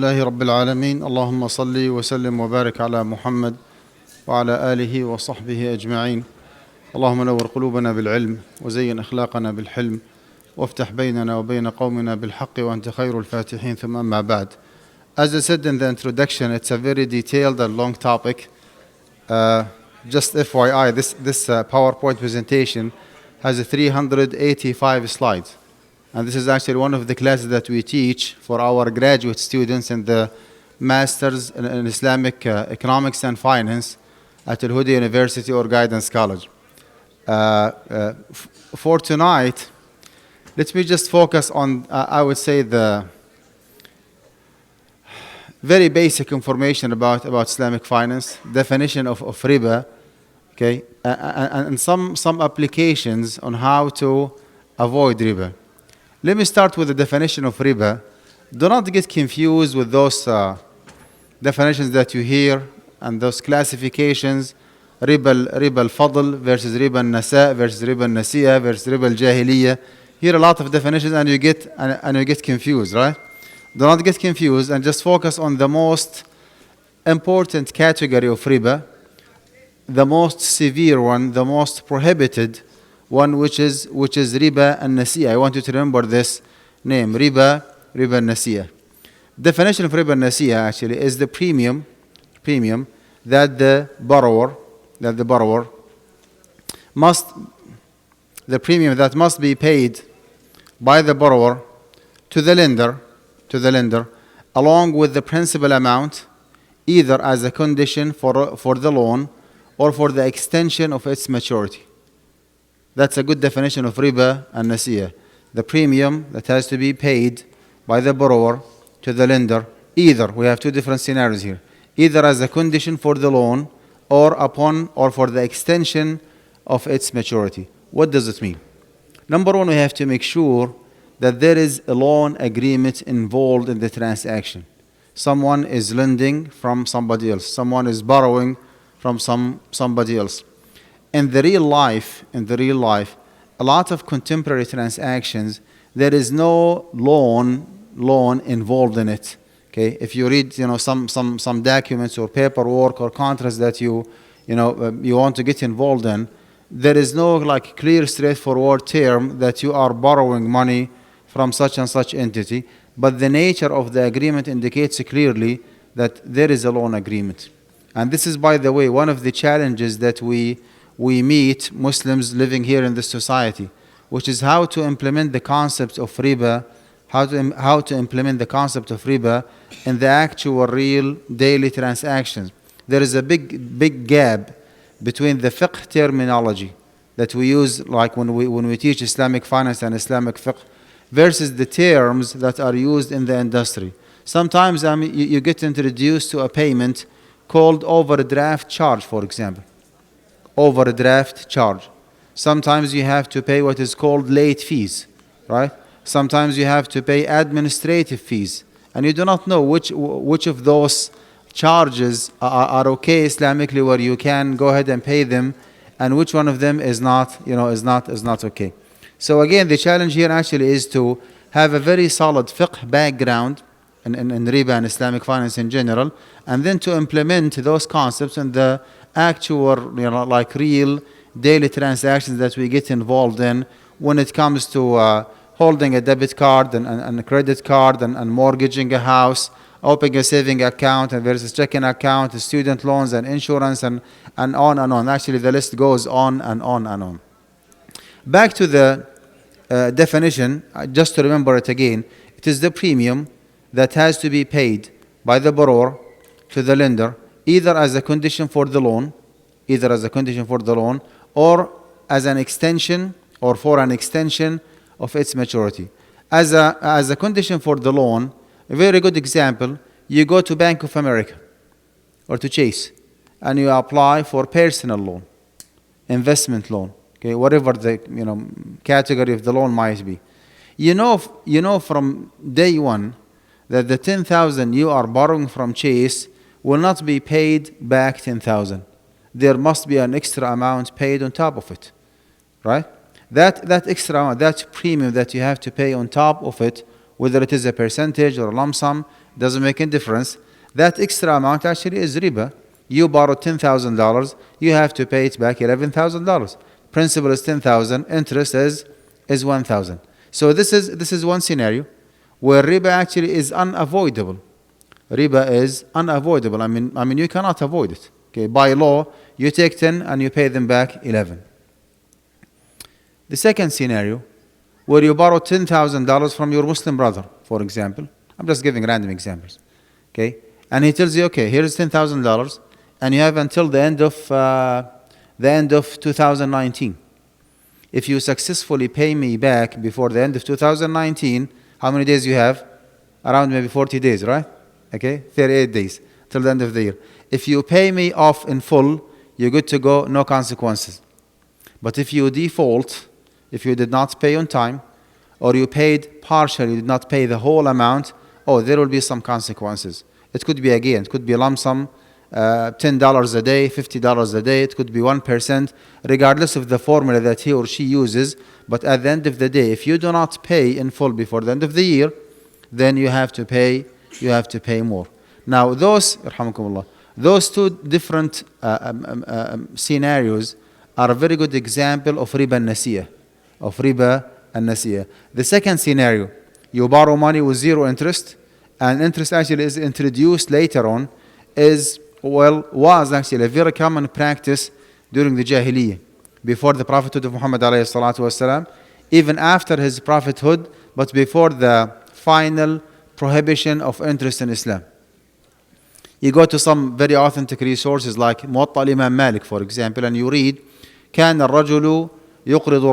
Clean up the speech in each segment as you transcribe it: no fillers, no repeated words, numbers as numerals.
لله رب العالمين اللهم صل وسلم وبارك على محمد وعلى آله وصحبه أجمعين. اللهم نور قلوبنا بالعلم وزين أخلاقنا بالحلم وافتح بيننا وبين قومنا بالحق وأنت خير الفاتحين. ثم أما بعد. As I said in the introduction, it's a very detailed and long topic. Just FYI, this PowerPoint presentation has 385 slides. And this is actually one of the classes that we teach for our graduate students in the Masters in Islamic Economics and Finance at Al-Hijrah University or Guidance College. For tonight, let me just focus on, I would say, the very basic information about Islamic finance, definition of riba, okay, and some applications on how to avoid riba. Let me start with the definition of riba. Do not get confused with those definitions that you hear and those classifications. Riba al-fadl versus riba al-nasa versus riba al-nasiya versus riba al-jahiliya. Hear a lot of definitions and you get confused, right? Do not get confused and just focus on the most important category of riba, the most severe one, the most prohibited one, which is riba al-nasiya. I want you to remember this name, riba al-nasiya. Definition of riba al-nasiya actually is the premium that the borrower must be paid by the borrower to the lender along with the principal amount, either as a condition for the loan or for the extension of its maturity. That's a good definition of riba and nasiya. The premium that has to be paid by the borrower to the lender, either, we have two different scenarios here, either as a condition for the loan or for the extension of its maturity. What does it mean? Number one, we have to make sure that there is a loan agreement involved in the transaction. Someone is lending from somebody else. Someone is borrowing from somebody else. In the real life, a lot of contemporary transactions, there is no loan involved in it. Okay, if you read, some documents or paperwork or contracts that you want to get involved in, there is no clear, straightforward term that you are borrowing money from such and such entity. But the nature of the agreement indicates clearly that there is a loan agreement. And this is, by the way, one of the challenges that we meet Muslims living here in this society, which is how to implement the concept of riba, how to implement the concept of riba in the actual real daily transactions. There is a big gap between the fiqh terminology that we use, like when we teach Islamic finance and Islamic fiqh, versus the terms that are used in the industry. Sometimes you get introduced to a payment called overdraft charge, for example. Overdraft charge. Sometimes you have to pay what is called late fees, right? Sometimes you have to pay administrative fees, and you do not know which of those charges are okay Islamically, where you can go ahead and pay them, and which one of them is not okay. So again, the challenge here actually is to have a very solid fiqh background in riba and Islamic finance in general, and then to implement those concepts in the actual, real daily transactions that we get involved in when it comes to holding a debit card and a credit card and mortgaging a house, opening a saving account and versus checking account, student loans and insurance and on and on. Actually, the list goes on and on and on. Back to the definition, just to remember it again, it is the premium that has to be paid by the borrower to the lender, either as a condition for the loan, or as an extension or for an extension of its maturity. As a condition for the loan, a very good example, you go to Bank of America or to Chase and you apply for personal loan, investment loan, okay, whatever the category of the loan might be. You know from day one that the 10,000 you are borrowing from Chase will not be paid back 10,000. There must be an extra amount paid on top of it, right? That extra amount, that premium that you have to pay on top of it, whether it is a percentage or a lump sum, doesn't make any difference. That extra amount actually is riba. You borrowed $10,000, you have to pay it back $11,000. Principal is 10,000, interest is 1,000. So this is one scenario where riba actually is unavoidable. Riba is unavoidable. I mean you cannot avoid it. Okay, by law, you take 10 and you pay them back 11. The second scenario, where you borrow $10,000 from your Muslim brother, for example. I'm just giving random examples. Okay, and he tells you, okay, here's $10,000, and you have until the end of 2019. If you successfully pay me back before the end of 2019, how many days you have? Around maybe 40 days, right? Okay, 38 days till the end of the year. If you pay me off in full, you're good to go, no consequences. But if you default, if you did not pay on time, or you paid partially, you did not pay the whole amount, there will be some consequences. It could be it could be a lump sum, $10 a day, $50 a day, it could be 1%, regardless of the formula that he or she uses. But at the end of the day, if you do not pay in full before the end of the year, then you have to pay more. Now those two different scenarios are a very good example of riba al-nasiyah. The second scenario, you borrow money with zero interest, and interest actually is introduced later on, was actually a very common practice during the Jahiliyyah, before the prophethood of Muhammad alayhi salatu wasalam, even after his prophethood, but before the final prohibition of interest in Islam. You go to some very authentic resources like Muwatta al-Imam Malik, for example, and you read, كان الرجل يقرض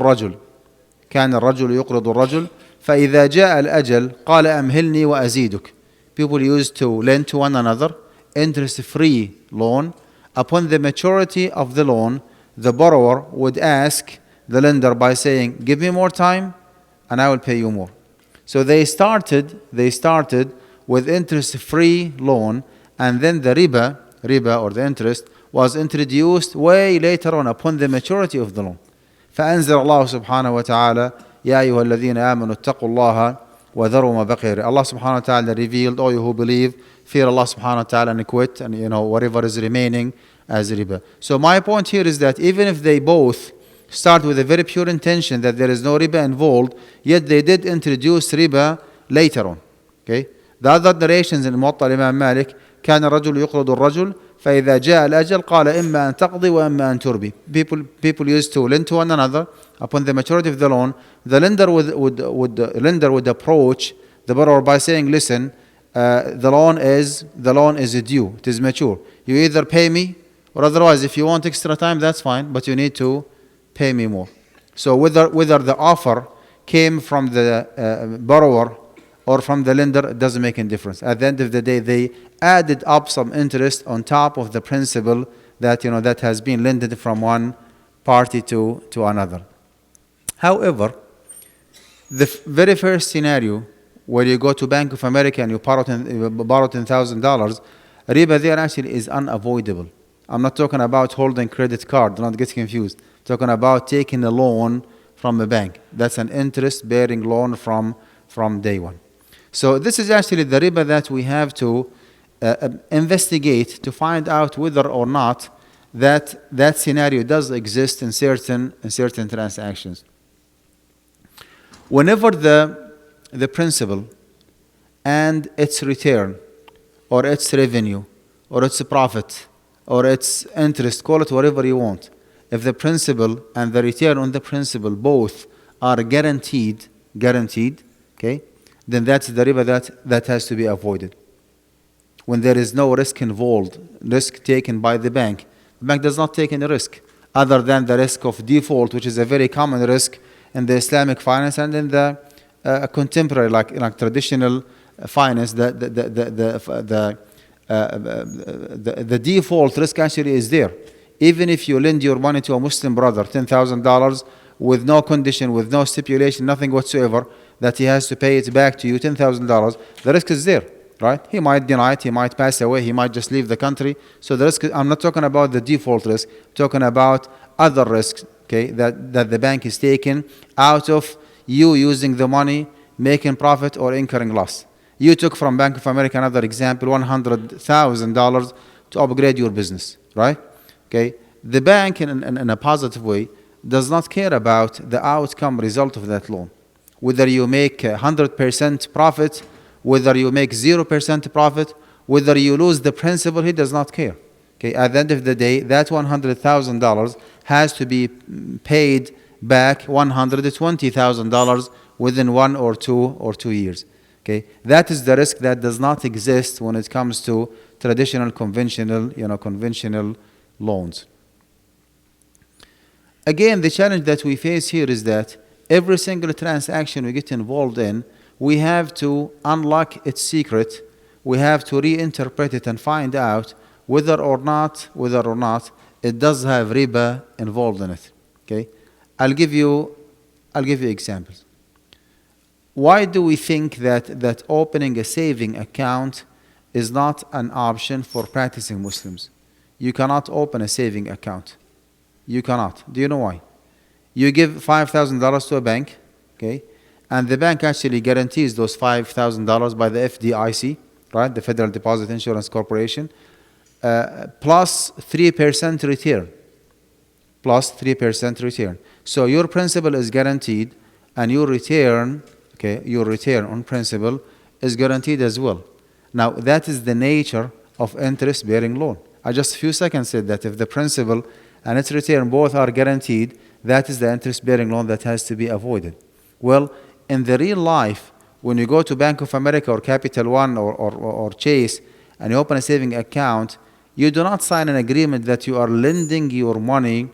الرجل فإذا جاء الأجل قال أمهلني وأزيدك. People used to lend to one another, interest-free loan. Upon the maturity of the loan, the borrower would ask the lender by saying, give me more time and I will pay you more. So they started with interest-free loan, and then the riba or the interest was introduced way later on upon the maturity of the loan. فأنزل الله سبحانه وتعالى يا أيها الذين آمنوا اتقوا الله وذروا ما بقي. Allah subhanahu wa ta'ala revealed, all you who believe, fear Allah subhanahu wa ta'ala and quit, and whatever is remaining as riba. So my point here is that even if they both start with a very pure intention that there is no riba involved, yet they did introduce riba later on. Okay? The other narrations in Muwatta al-Imam Malik, كان الرجل يقرض الرجل فإذا جاء الأجل قال إما أن تقضي وإما أن تربي. People used to lend to one another. Upon the maturity of the loan, the lender would approach the borrower by saying, listen, the loan is due, it is mature. You either pay me, or otherwise if you want extra time, that's fine, but you need to pay me more. So whether the offer came from the borrower or from the lender, it doesn't make any difference. At the end of the day, they added up some interest on top of the principal that has been lended from one party to another. However, the very first scenario, where you go to Bank of America and you borrow $10,000, riba there actually is unavoidable. I'm not talking about holding credit card, do not get confused. I'm talking about taking a loan from a bank. That's an interest-bearing loan from day one. So this is actually the riba that we have to investigate to find out whether or not that scenario does exist in certain transactions. Whenever the principal and its return, or its revenue, or its profit, or its interest, call it whatever you want, if the principal and the return on the principal both are guaranteed, okay, then that's the riba that has to be avoided. When there is no risk involved, risk taken by the bank does not take any risk other than the risk of default, which is a very common risk in the Islamic finance and in the contemporary, like traditional finance. The default risk actually is there. Even if you lend your money to a Muslim brother, $10,000, with no condition, with no stipulation, nothing whatsoever, that he has to pay it back to you, $10,000, the risk is there, right? He might deny it, he might pass away, he might just leave the country. So the risk, I'm not talking about the default risk, I'm talking about other risks, okay, that the bank is taking out of you using the money, making profit or incurring loss. You took from Bank of America, another example, $100,000 to upgrade your business, right? Okay. The bank, in a positive way, does not care about the outcome result of that loan. Whether you make 100% profit, whether you make 0% profit, whether you lose the principal, he does not care. Okay. At the end of the day, that $100,000 has to be paid back $120,000 within 1 or 2 years. Okay, that is the risk that does not exist when it comes to traditional, conventional loans. Again, the challenge that we face here is that every single transaction we get involved in, we have to unlock its secret. We have to reinterpret it and find out whether or not it does have riba involved in it. Okay, I'll give you examples. Why do we think that opening a saving account is not an option for practicing Muslims? You cannot open a saving account. You cannot. Do you know why? You give $5,000 to a bank, okay, and the bank actually guarantees those $5,000 by the FDIC, right, the Federal Deposit Insurance Corporation, plus 3% return. Plus 3% return. So your principal is guaranteed, and your return on principal is guaranteed as well. Now, that is the nature of interest-bearing loan. I just a few seconds said that if the principal and its return both are guaranteed, that is the interest-bearing loan that has to be avoided. Well, in the real life, when you go to Bank of America or Capital One or Chase and you open a saving account, you do not sign an agreement that you are lending your money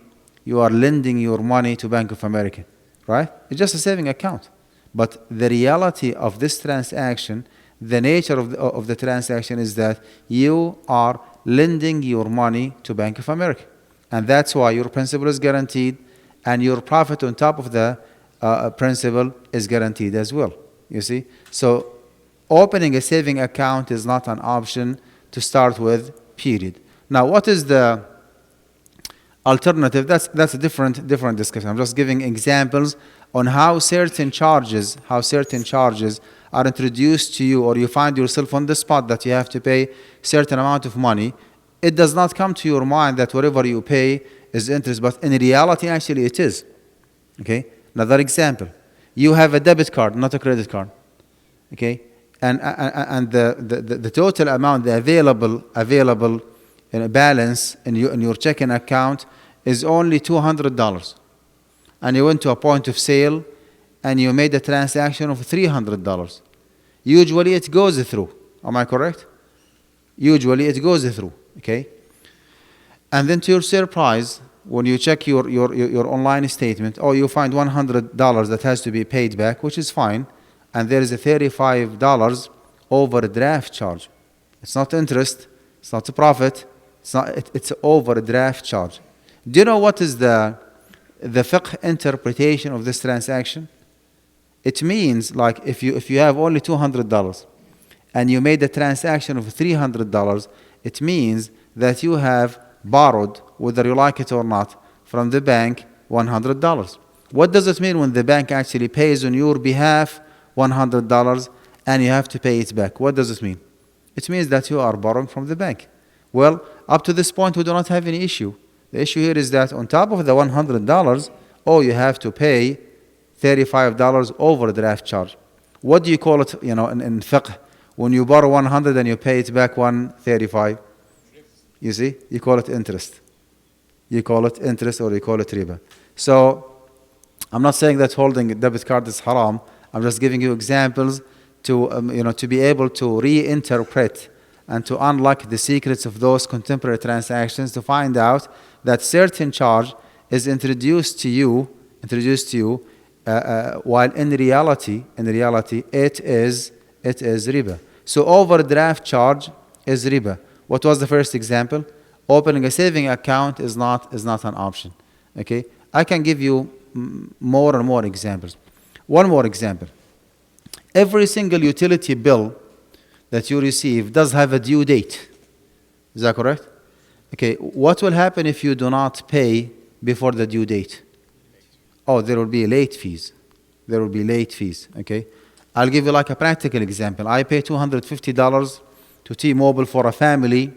to Bank of America, right? It's just a saving account. But the reality of this transaction, the nature of the transaction is that you are lending your money to Bank of America. And that's why your principal is guaranteed and your profit on top of the principal is guaranteed as well. You see? So opening a saving account is not an option to start with, period. Now, what is the alternative? That's a different discussion. I'm just giving examples on how certain charges are introduced to you, or you find yourself on the spot that you have to pay certain amount of money. It does not come to your mind that whatever you pay is interest, but in reality, actually it is. Okay? Another example. You have a debit card, not a credit card. Okay? And the total amount, the available balance in your checking account is only $200. And you went to a point of sale and you made a transaction of $300. Usually it goes through. Am I correct? Usually it goes through. Okay? And then to your surprise, when you check your online statement, you find $100 that has to be paid back, which is fine. And there is a $35 overdraft charge. It's not interest. It's not a profit. It's an overdraft charge. Do you know what is the fiqh interpretation of this transaction? It means, like, if you have only $200 and you made a transaction of $300, it means that you have borrowed, whether you like it or not, from the bank $100. What does it mean when the bank actually pays on your behalf $100 and you have to pay it back? What does it mean? It means that you are borrowing from the bank. Well, up to this point, we do not have any issue. The issue here is that on top of the $100, you have to pay $35 overdraft charge. What do you call it, in fiqh? When you borrow 100 and you pay it back 135, you see, you call it interest. You call it interest, or you call it riba. So I'm not saying that holding a debit card is haram. I'm just giving you examples to be able to reinterpret and to unlock the secrets of those contemporary transactions, to find out that certain charge is introduced to you, while in reality it is riba. So overdraft charge is riba. What was the first example? Opening a saving account is not an option. Okay, I can give you more and more examples. One more example. Every single utility bill that you receive does have a due date. Is that correct? Okay, what will happen if you do not pay before the due date? There will be late fees. Okay. I'll give you like a practical example. I pay $250 to T-Mobile for a family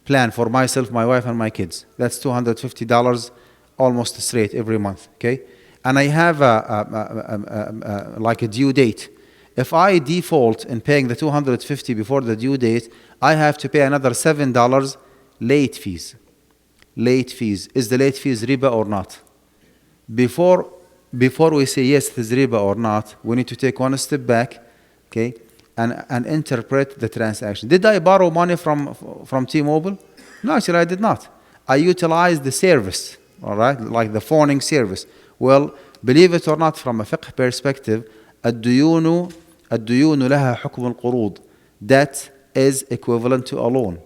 plan for myself, my wife, and my kids. That's $250 almost straight every month, okay? And I have like a due date. If I default in paying the $250 before the due date, I have to pay another $7 late fees. Late fees. Is the late fees riba or not? Before we say yes, it is riba or not, we need to take one step back, okay, and interpret the transaction. Did I borrow money from T-Mobile? No, actually I did not. I utilized the service, all right, like the phoning service. Well, believe it or not, from a fiqh perspective, الديون لها حكم القروض. That is equivalent to a loan.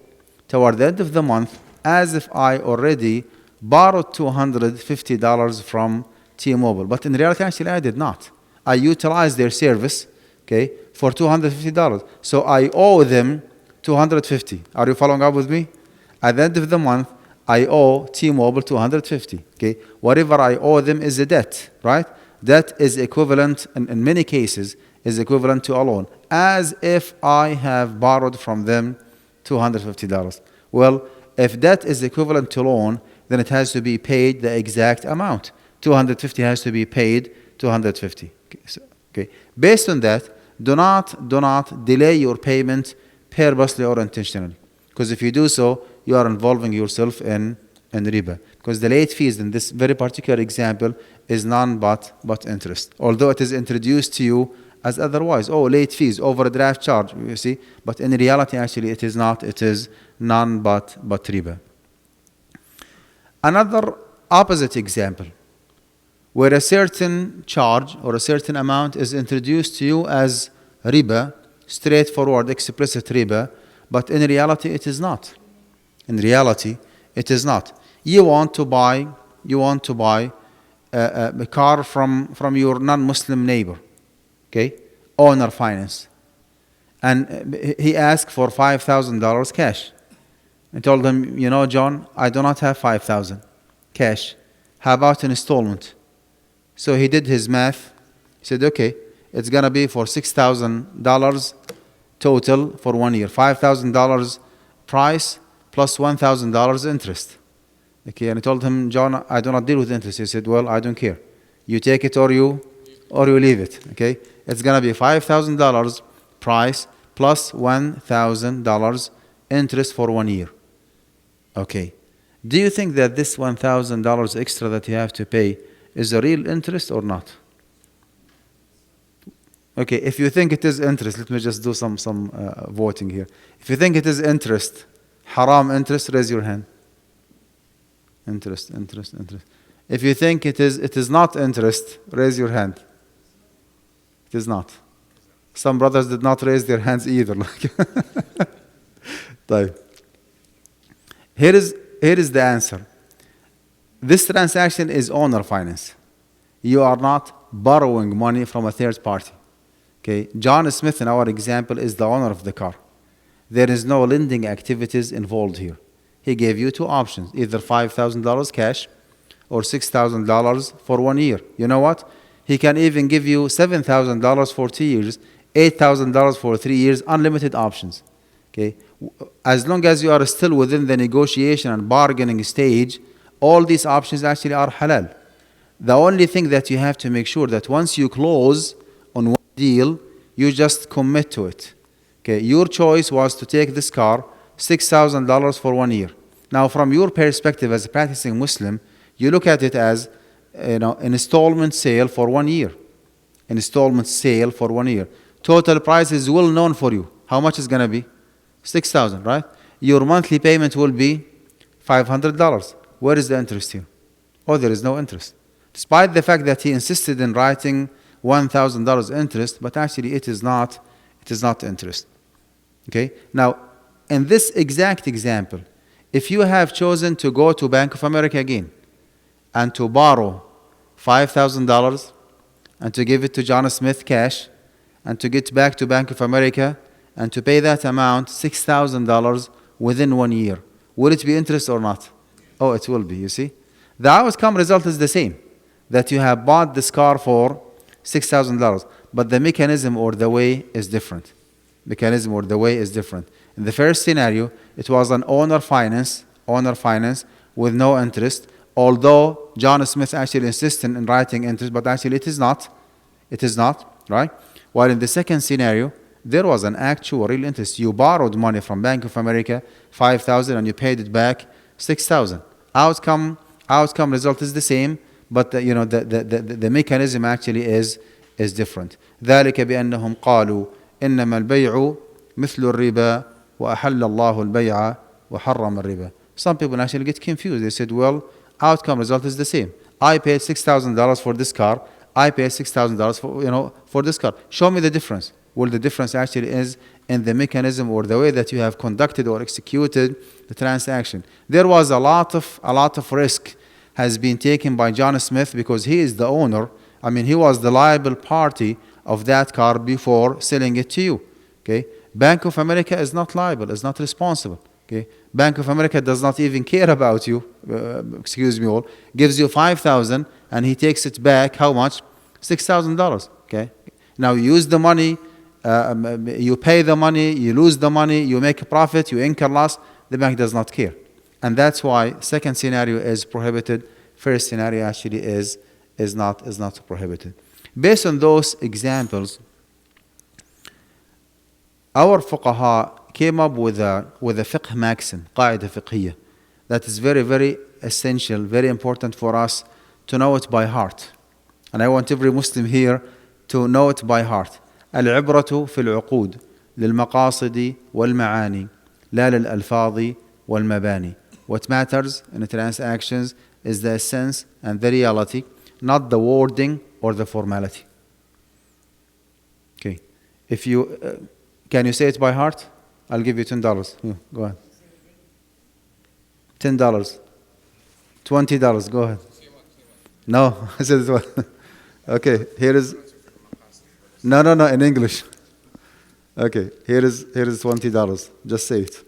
Toward the end of the month, as if I already borrowed $250 from T-Mobile. But in reality, actually, I did not. I utilized their service, okay, for $250. So I owe them $250. Are you following up with me? At the end of the month, I owe T-Mobile $250. Okay, whatever I owe them is a debt, right? That is equivalent, in many cases, is equivalent to a loan, as if I have borrowed from them $250. Well, if that is equivalent to loan, then it has to be paid the exact amount. 250 has to be paid 250. Okay. Based on that, do not delay your payment purposely or intentionally. Because if you do so, you are involving yourself in riba. Because the late fees in this very particular example is none but interest. Although it is introduced to you as otherwise. Oh, late fees, overdraft charge, you see. But in reality, actually, it is not. It is none but riba. Another opposite example, where a certain charge or a certain amount is introduced to you as riba, straightforward, explicit riba, but in reality it is not. In reality, it is not. You want to buy a car from your non-Muslim neighbor, okay, owner finance, and he asked for $5,000 cash. I told him, you know, John, I do not have 5,000 cash. How about an installment? So he did his math. He said, okay, it's going to be for $6,000 total for 1 year. $5,000 price plus $1,000 interest. Okay, and I told him, John, I do not deal with interest. He said, well, I don't care. You take it or you leave it. Okay, it's going to be $5,000 price plus $1,000 interest for 1 year. Okay, do you think that this $1,000 extra that you have to pay is a real interest or not? Okay, if you think it is interest, let me just do some voting here. If you think it is interest, haram interest, raise your hand. Interest. If you think it is not interest, raise your hand. It is not. Some brothers did not raise their hands either. Here is the answer. This transaction is owner finance. You are not borrowing money from a third party. Okay, John Smith in our example is the owner of the car. There is no lending activities involved here. He gave you two options, either $5,000 cash or $6,000 for 1 year. You know what? He can even give you $7,000 for 2 years, $8,000 for 3 years, unlimited options. Okay, as long as you are still within the negotiation and bargaining stage, all these options actually are halal. The only thing that you have to make sure that once you close on one deal, you just commit to it. Okay, your choice was to take this car, $6,000 for 1 year. Now, from your perspective as a practicing Muslim, you look at it as an installment sale for 1 year. Installment sale for 1 year. Total price is well known for you. How much is going to be? $6,000, right? Your monthly payment will be $500. Where is the interest here? Oh, there is no interest. Despite the fact that he insisted in writing $1,000 interest, but actually it is not interest. Okay? Now, in this exact example, if you have chosen to go to Bank of America again and to borrow $5,000 and to give it to John Smith cash and to get back to Bank of America and to pay that amount, $6,000 within 1 year, will it be interest or not? Oh, it will be, you see. The outcome result is the same, that you have bought this car for $6,000. but the mechanism or the way is different. Mechanism or the way is different. In the first scenario, it was an owner finance with no interest, although John Smith actually insisted in writing interest, but actually it is not. It is not, right? While in the second scenario, there was an actual real interest. You borrowed money from Bank of America, 5,000, and you paid it back 6,000. Outcome result is the same, but the mechanism actually is different. ذلك بأنهم قالوا إنما البيع مثل الربا وأحل الله البيع وحرم الربا. Some people actually get confused. They said, well, outcome result is the same. I paid $6,000 for this car. I paid $6,000 for this car. Show me the difference. Well, the difference actually is in the mechanism or the way that you have conducted or executed the transaction. There was a lot of risk has been taken by John Smith because he is the owner. I mean, he was the liable party of that car before selling it to you. Okay, Bank of America is not liable, is not responsible. Okay, Bank of America does not even care about you. Gives you 5,000 and he takes it back. How much? $6,000. Okay, now you use the money. You pay the money, you lose the money, you make a profit, you incur loss, the bank does not care. And that's why second scenario is prohibited, first scenario actually is not prohibited. Based on those examples, our fuqaha came up with a fiqh maxim, قاعدة فقهية, that is very, very essential, very important for us to know it by heart. And I want every Muslim here to know it by heart. العبرة في العقود للمقاصد والمعاني لا للألفاظ والمباني. What matters in the transactions is the essence and the reality, not the wording or the formality. Okay. If you can you say it by heart? I'll give you $10. Yeah, go ahead. $10. $20. Go ahead. No, I said it. Okay. Here is. No, in English. Okay, here is $20. Just say it.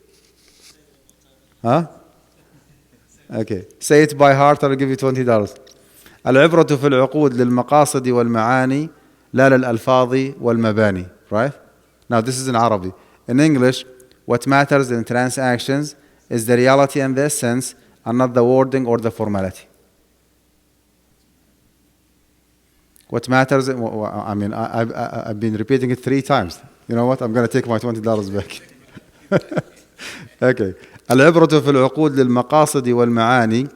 Huh? Okay, say it by heart. I'll give you $20. العبرة في العقود للمقاصد والمعاني لا للألفاظ والمباني. Right? Now this is in Arabic. In English, what matters in transactions is the reality and the essence, and not the wording or the formality. What matters, I mean, I've been repeating it 3 times. You know what? I'm going to take my $20 back. Okay. العبرة في العقود للمقاصد والمعاني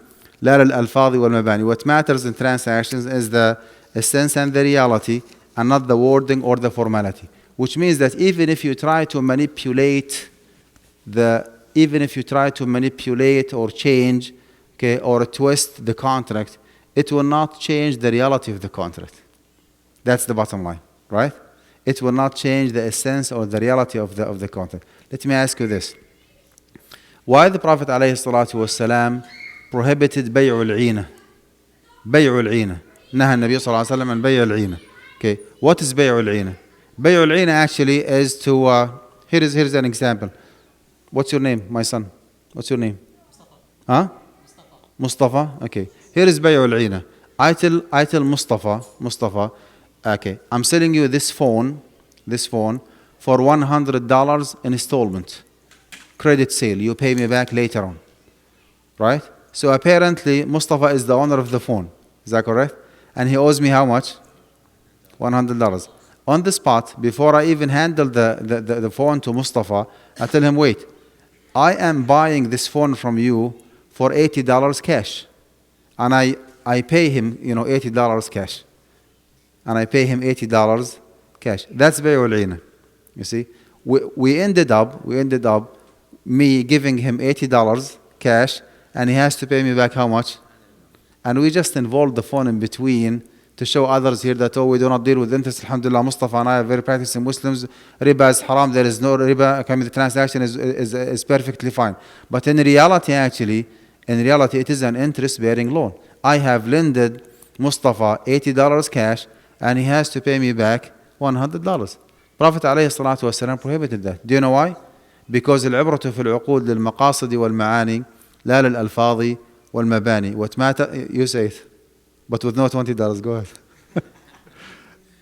لا للألفاظ والمباني. What matters in transactions is the essence and the reality, and not the wording or the formality. Which means that even if you try to manipulate or change, okay, or twist the contract, it will not change the reality of the contract. That's the bottom line, right? It will not change the essence or the reality of the contract. Let me ask you this. Why the Prophet ﷺ prohibited بيع العينة? بيع العينة. نهى النبي صلى الله عليه وسلم عن بيع العينة. Okay, what is بيع العينة? بيع العينة actually is to, here's an example. What's your name, my son? What's your name? Mustafa. Huh? Mustafa. Okay. Here is بيع العينة. I tell Mustafa, okay, I'm selling you this phone for $100 in installment. Credit sale. You pay me back later on. Right? So apparently Mustafa is the owner of the phone. Is that correct? And he owes me how much? $100. On the spot, before I even handle the phone to Mustafa, I tell him, wait, I am buying this phone from you for $80 cash. And I pay him, $80 cash. And I pay him $80 cash. That's بيع العينة. You see? We ended up me giving him $80 cash, and he has to pay me back how much? And we just involved the phone in between to show others here that, we do not deal with interest. Alhamdulillah, Mustafa and I are very practicing Muslims. Riba is haram. There is no riba. The transaction is perfectly fine. But in reality, it is an interest-bearing loan. I have lended Mustafa $80 cash, and he has to pay me back $100. Prophet ﷺ prohibited that. Do you know why? Because العبرة في العقود للمقاصد والمعاني لا للألفاظ والمباني. What matter? You say it, but with no $20. Go ahead.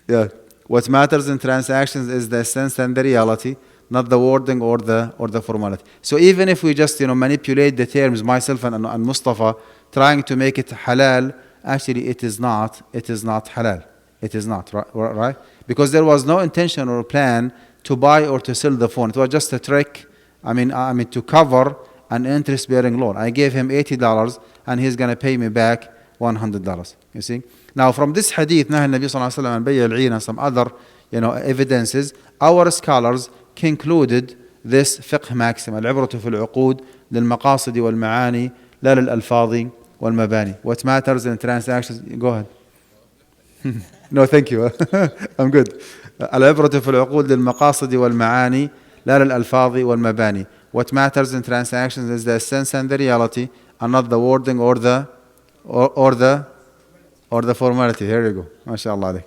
Yeah. What matters in transactions is the essence and the reality, not the wording or the formality. So even if we just manipulate the terms, myself and Mustafa, trying to make it halal, actually it is not. It is not halal. It is not right, because there was no intention or plan to buy or to sell the phone. It was just a trick. I mean to cover an interest-bearing loan. I gave him $80 and he's going to pay me back $100. You see? Now from this hadith, Nahi Nabi Sallallahu Alaihi Wasallam and Bay al-Een and some other evidences, our scholars concluded this fiqh maxim: العبرة في العقود للمقاصد والمعاني لا للألفاظ والمباني. What matters in transactions? Go ahead. No, thank you. I'm good. العبرة في العقود للمقاصد والمعاني لا للألفاظ والمباني. What matters in transactions is the essence and the reality, and not the wording or the formality. Here you go. MashaAllah.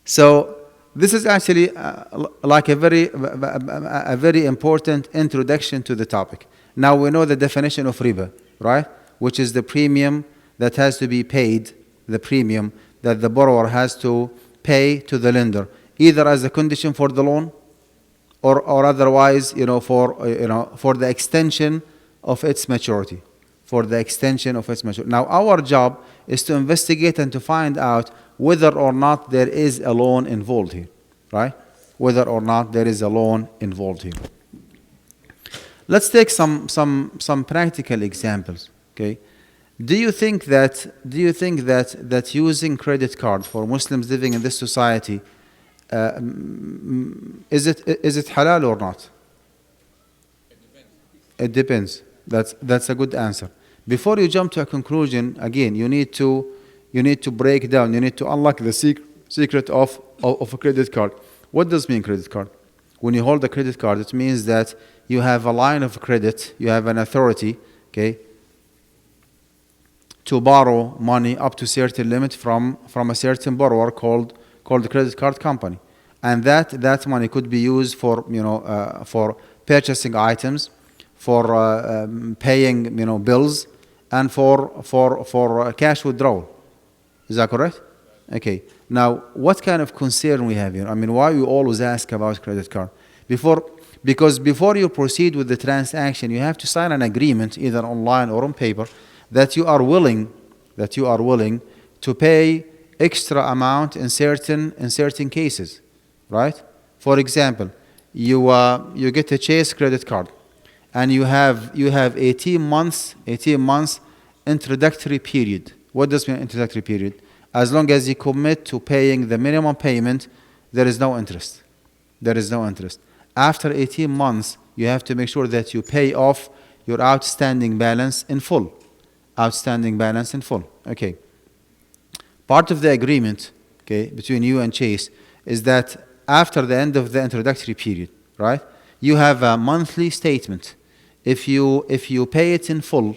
So this is actually like a very important introduction to the topic. Now we know the definition of riba, right? Which is the premium that has to be paid, the premium that the borrower has to pay to the lender, either as a condition for the loan or otherwise, for the extension of its maturity. For the extension of its maturity. Now our job is to investigate and to find out whether or not there is a loan involved here, right? Whether or not there is a loan involved here. Let's take some practical examples. Okay, do you think that using credit card for Muslims living in this society, is it halal or not? It depends. That's a good answer. Before you jump to a conclusion, again, you need to break down. You need to unlock the secret of a credit card. What does mean credit card? When you hold a credit card, it means that you have a line of credit. You have an authority, okay, to borrow money up to a certain limit from a certain borrower called the credit card company, and that money could be used for for purchasing items, for paying bills, and for cash withdrawal. Is that correct? Okay. Now, what kind of concern we have here? I mean, why you always ask about credit card? Because before you proceed with the transaction, you have to sign an agreement, either online or on paper, that you are willing to pay extra amount in certain cases, right? For example, you get a Chase credit card, and you have 18 months introductory period. What does mean introductory period? As long as you commit to paying the minimum payment, there is no interest. There is no interest. After 18 months, you have to make sure that you pay off your outstanding balance in full. Outstanding balance in full. Okay. Part of the agreement, okay, between you and Chase is that after the end of the introductory period, right, you have a monthly statement. If you pay it in full,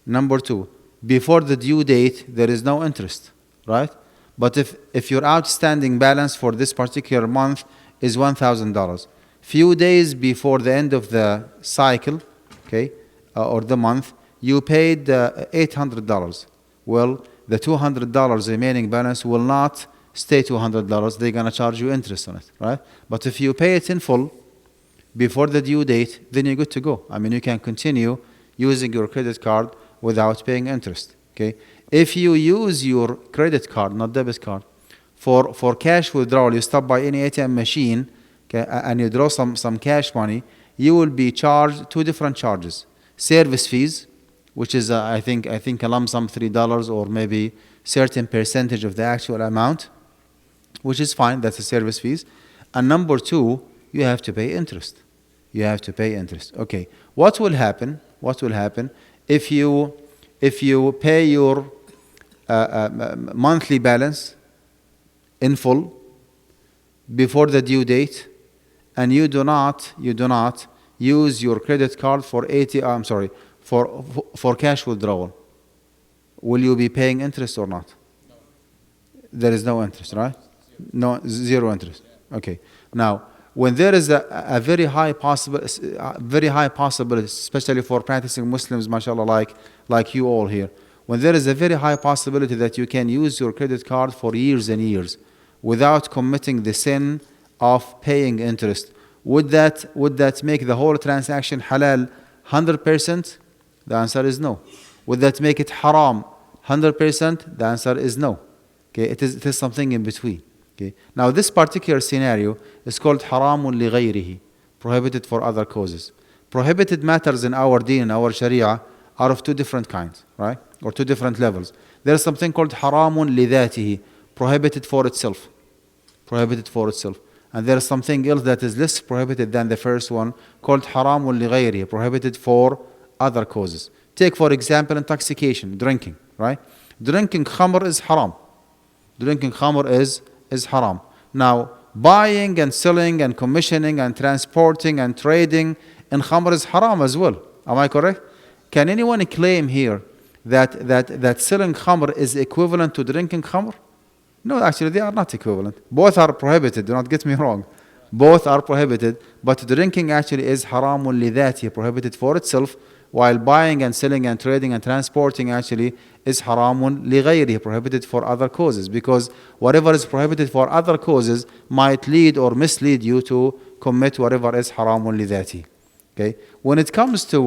number two, before the due date, there is no interest, right? But if your outstanding balance for this particular month is $1,000, few days before the end of the cycle, okay, or the month, you paid $800. Well, the $200 remaining balance will not stay $200. They're going to charge you interest on it, right? But if you pay it in full before the due date, then you're good to go. I mean, you can continue using your credit card without paying interest, okay? If you use your credit card, not debit card, for cash withdrawal, you stop by any ATM machine, okay, and you draw some cash money, you will be charged two different charges. Service fees, which is I think a lump sum $3 or maybe certain percentage of the actual amount, which is fine, that's the service fees. And number two, you have to pay interest. You have to pay interest. Okay. What will happen if you pay your monthly balance in full before the due date, and you do not use your credit card for cash withdrawal? Will you be paying interest or not? No. There is no interest, right? No, zero interest. Okay. Now, when there is a very high possibility, especially for practicing Muslims, mashallah, like you all here, when there is a very high possibility that you can use your credit card for years and years without committing the sin of paying interest, would that make the whole transaction halal 100%? The answer is no. Would that make it haram 100%? The answer is no. Okay, it is something in between. Okay. Now this particular scenario is called haramun li ghayrihi, prohibited for other causes. Prohibited matters in our deen, in our sharia, are of two different kinds, right? Or two different levels. There is something called haramun li dhatihi, prohibited for itself. Prohibited for itself. And there is something else that is less prohibited than the first one, called haramun li ghayrihi, prohibited for other causes. Take for example intoxication, drinking, right? Drinking khamr is haram. Drinking khamr is haram. Now, buying and selling and commissioning and transporting and trading in khamr is haram as well. Am I correct? Can anyone claim here that selling khamr is equivalent to drinking khamr? No, actually they are not equivalent. Both are prohibited, do not get me wrong. Both are prohibited, but drinking actually is haramun li dhati, prohibited for itself, while buying and selling and trading and transporting actually is haramun li ghayrihi, prohibited for other causes, because whatever is prohibited for other causes might lead or mislead you to commit whatever is haramun li dhati. Okay? When it comes to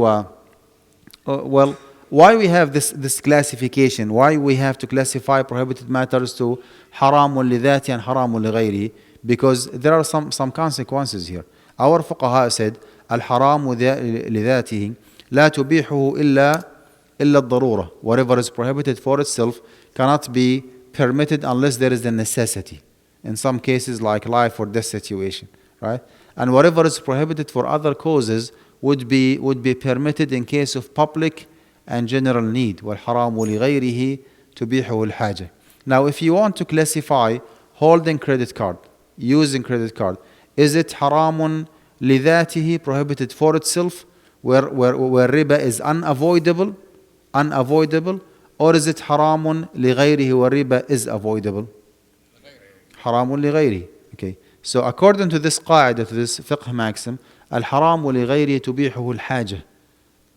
why we have this classification, why we have to classify prohibited matters to haramun li dhati and haramun li ghayri, because there are some consequences here. Our fuqaha said al-haramu li dhatihi la tubihuhu illa ad-darura. Whatever is prohibited for itself cannot be permitted unless there is a necessity. In some cases like life or death situation, right? And whatever is prohibited for other causes would be permitted in case of public and general need. وَالْحَرَامُ لِغَيْرِهِ تُبِيحُهُ الْحَاجَةِ. Now, if you want to classify holding credit card, using credit card, is it haramun لِذَاتِهِ, prohibited for itself, where riba is unavoidable, or is it haramun لِغَيْرِهِ where riba is avoidable? Haramun لِغَيْرِهِ. Okay. So according to this qaida, to this fiqh maxim, الحرام لغيره تبيحه الحاجة.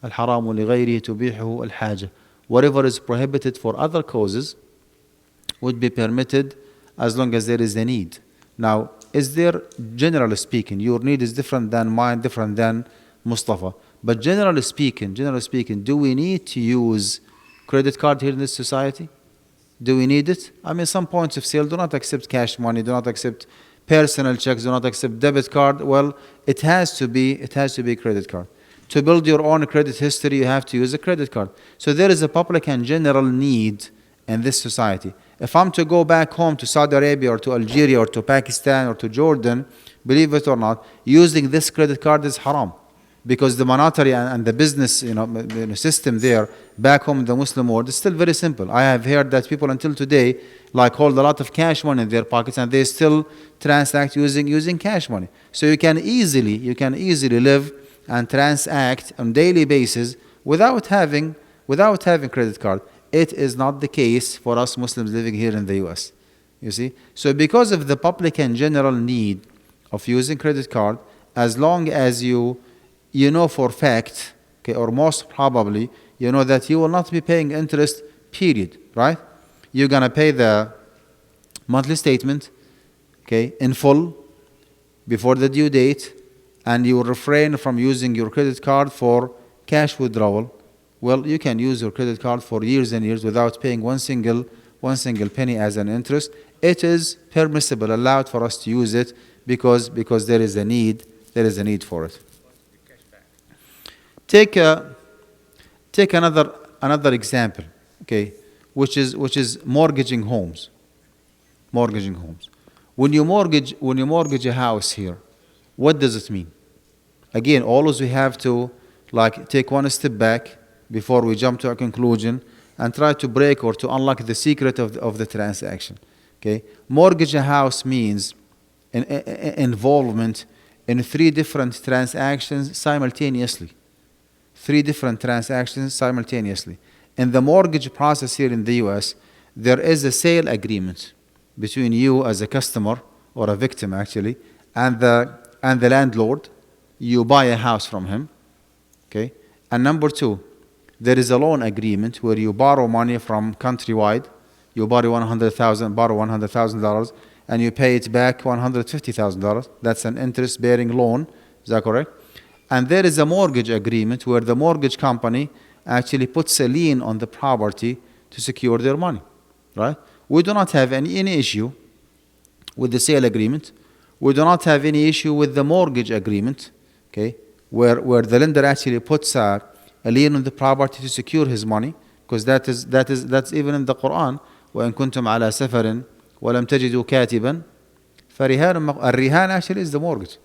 الحرام لغيره تبيحه الحاجة. Whatever is prohibited for other causes would be permitted as long as there is a need. Now, is there, generally speaking, your need is different than mine, different than Mustafa, but generally speaking, do we need to use credit card here in this society? Do we need it? I mean, some points of sale do not accept cash money, do not accept personal checks, do not accept debit card. Well, it has to be credit card. To build your own credit history, you have to use a credit card. So there is a public and general need in this society. If I'm to go back home to Saudi Arabia or to Algeria or to Pakistan or to Jordan, believe it or not, using this credit card is haram. Because the monetary and the business system there back home in the Muslim world is still very simple. I have heard that people until today hold a lot of cash money in their pockets and they still transact using cash money. So you can easily live and transact on daily basis without having credit card. It is not the case for us Muslims living here in the US. You see? So because of the public and general need of using credit card, as long as you know for fact, okay, or most probably, you know that you will not be paying interest, period, right? You're going to pay the monthly statement, okay, in full before the due date, and you will refrain from using your credit card for cash withdrawal. Well, you can use your credit card for years and years without paying one single penny as an interest. It is permissible, allowed for us to use it because there is a need for it. Take another example, okay, which is mortgaging homes. Mortgaging homes. When you mortgage a house here, what does it mean? Again, always we have to take one step back before we jump to a conclusion and try to break or to unlock the secret of the transaction. Okay, mortgage a house means involvement in three different transactions simultaneously. In the mortgage process here in the US, there is a sale agreement between you as a customer or a victim actually and the landlord. You buy a house from him, okay? And number two, there is a loan agreement where you borrow money from countrywide. You borrow $100,000, and you pay it back $150,000. That's an interest-bearing loan. Is that correct? And there is a mortgage agreement where the mortgage company actually puts a lien on the property to secure their money, right? We do not have any issue with the sale agreement. We do not have any issue with the mortgage agreement, okay, where the lender actually puts a lien on the property to secure his money, because that's even in the Quran. وَإِن كُنتُمْ عَلَى سَفَرٍ وَلَمْ تَجِدُوا كَاتِبًا فَرِهَانٌ. الرهان actually is the mortgage.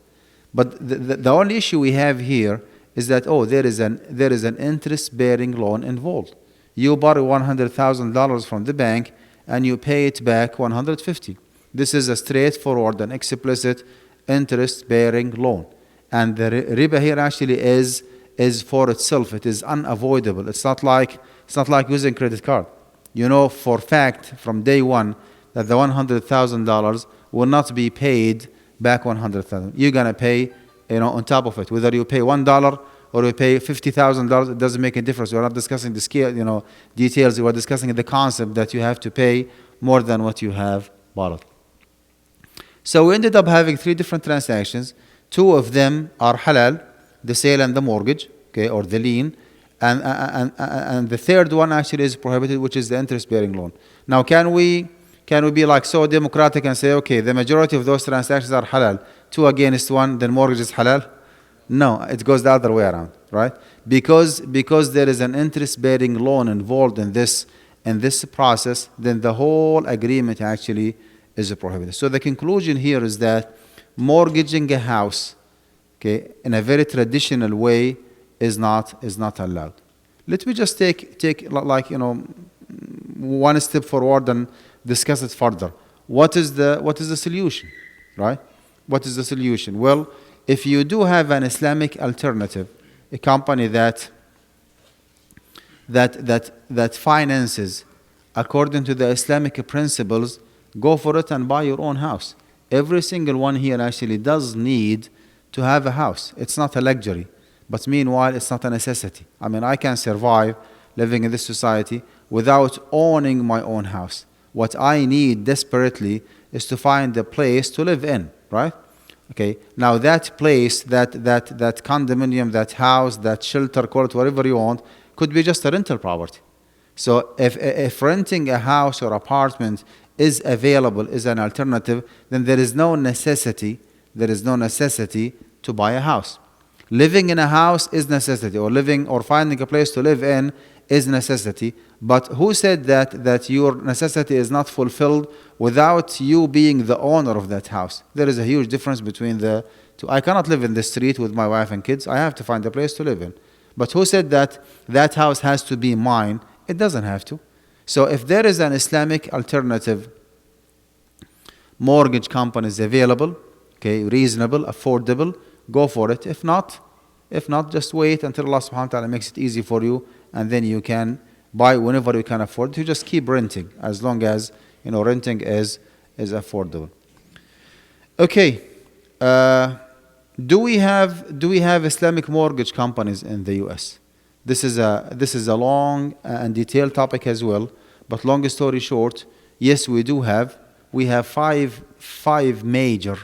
But the only issue we have here is that, there is an interest-bearing loan involved. You borrow $100,000 from the bank and you pay it back $150,000. This is a straightforward and explicit interest-bearing loan. And the riba here actually is for itself. It is unavoidable. It's not like using credit card. You know for fact from day one that the $100,000 will not be paid back $100,000. You're gonna pay, on top of it. Whether you pay $1 or you pay $50,000, it doesn't make a difference. We're not discussing the scale, details. We're discussing the concept that you have to pay more than what you have borrowed. So we ended up having 3 different transactions. 2 of them are halal, the sale and the mortgage, okay, or the lien. And the third one actually is prohibited, which is the interest-bearing loan. Now, can we be like so democratic and say, okay, the majority of those transactions are halal, 2 against 1, then mortgage is halal? No, it goes the other way around, right? Because there is an interest-bearing loan involved in this process, then the whole agreement actually is prohibited. So the conclusion here is that mortgaging a house, okay, in a very traditional way is not allowed. Let me just take one step forward and discuss it further. What is the solution, right? What is the solution? Well, if you do have an Islamic alternative, a company that finances according to the Islamic principles, go for it and buy your own house. Every single one here actually does need to have a house. It's not a luxury, but meanwhile, it's not a necessity. I mean, I can survive living in this society without owning my own house. What I need desperately is to find a place to live in, right? Okay. Now that place, that condominium, that house, that shelter, call it whatever you want, could be just a rental property. So if renting a house or apartment is available, is an alternative, then there is no necessity to buy a house. Living in a house is necessity, or finding a place to live in is necessity. But who said that your necessity is not fulfilled without you being the owner of that house? There is a huge difference between the two. I cannot live in the street with my wife and kids. I have to find a place to live in. But who said that house has to be mine? It doesn't have to. So if there is an Islamic alternative mortgage companies available, okay, reasonable, affordable, go for it. If not, just wait until Allah subhanahu wa ta'ala makes it easy for you, and then you can buy whenever you can afford. You just keep renting as long as renting is affordable. Okay. Do we have Islamic mortgage companies in the US? This is a long and detailed topic as well, but long story short, yes, we do have. We have five major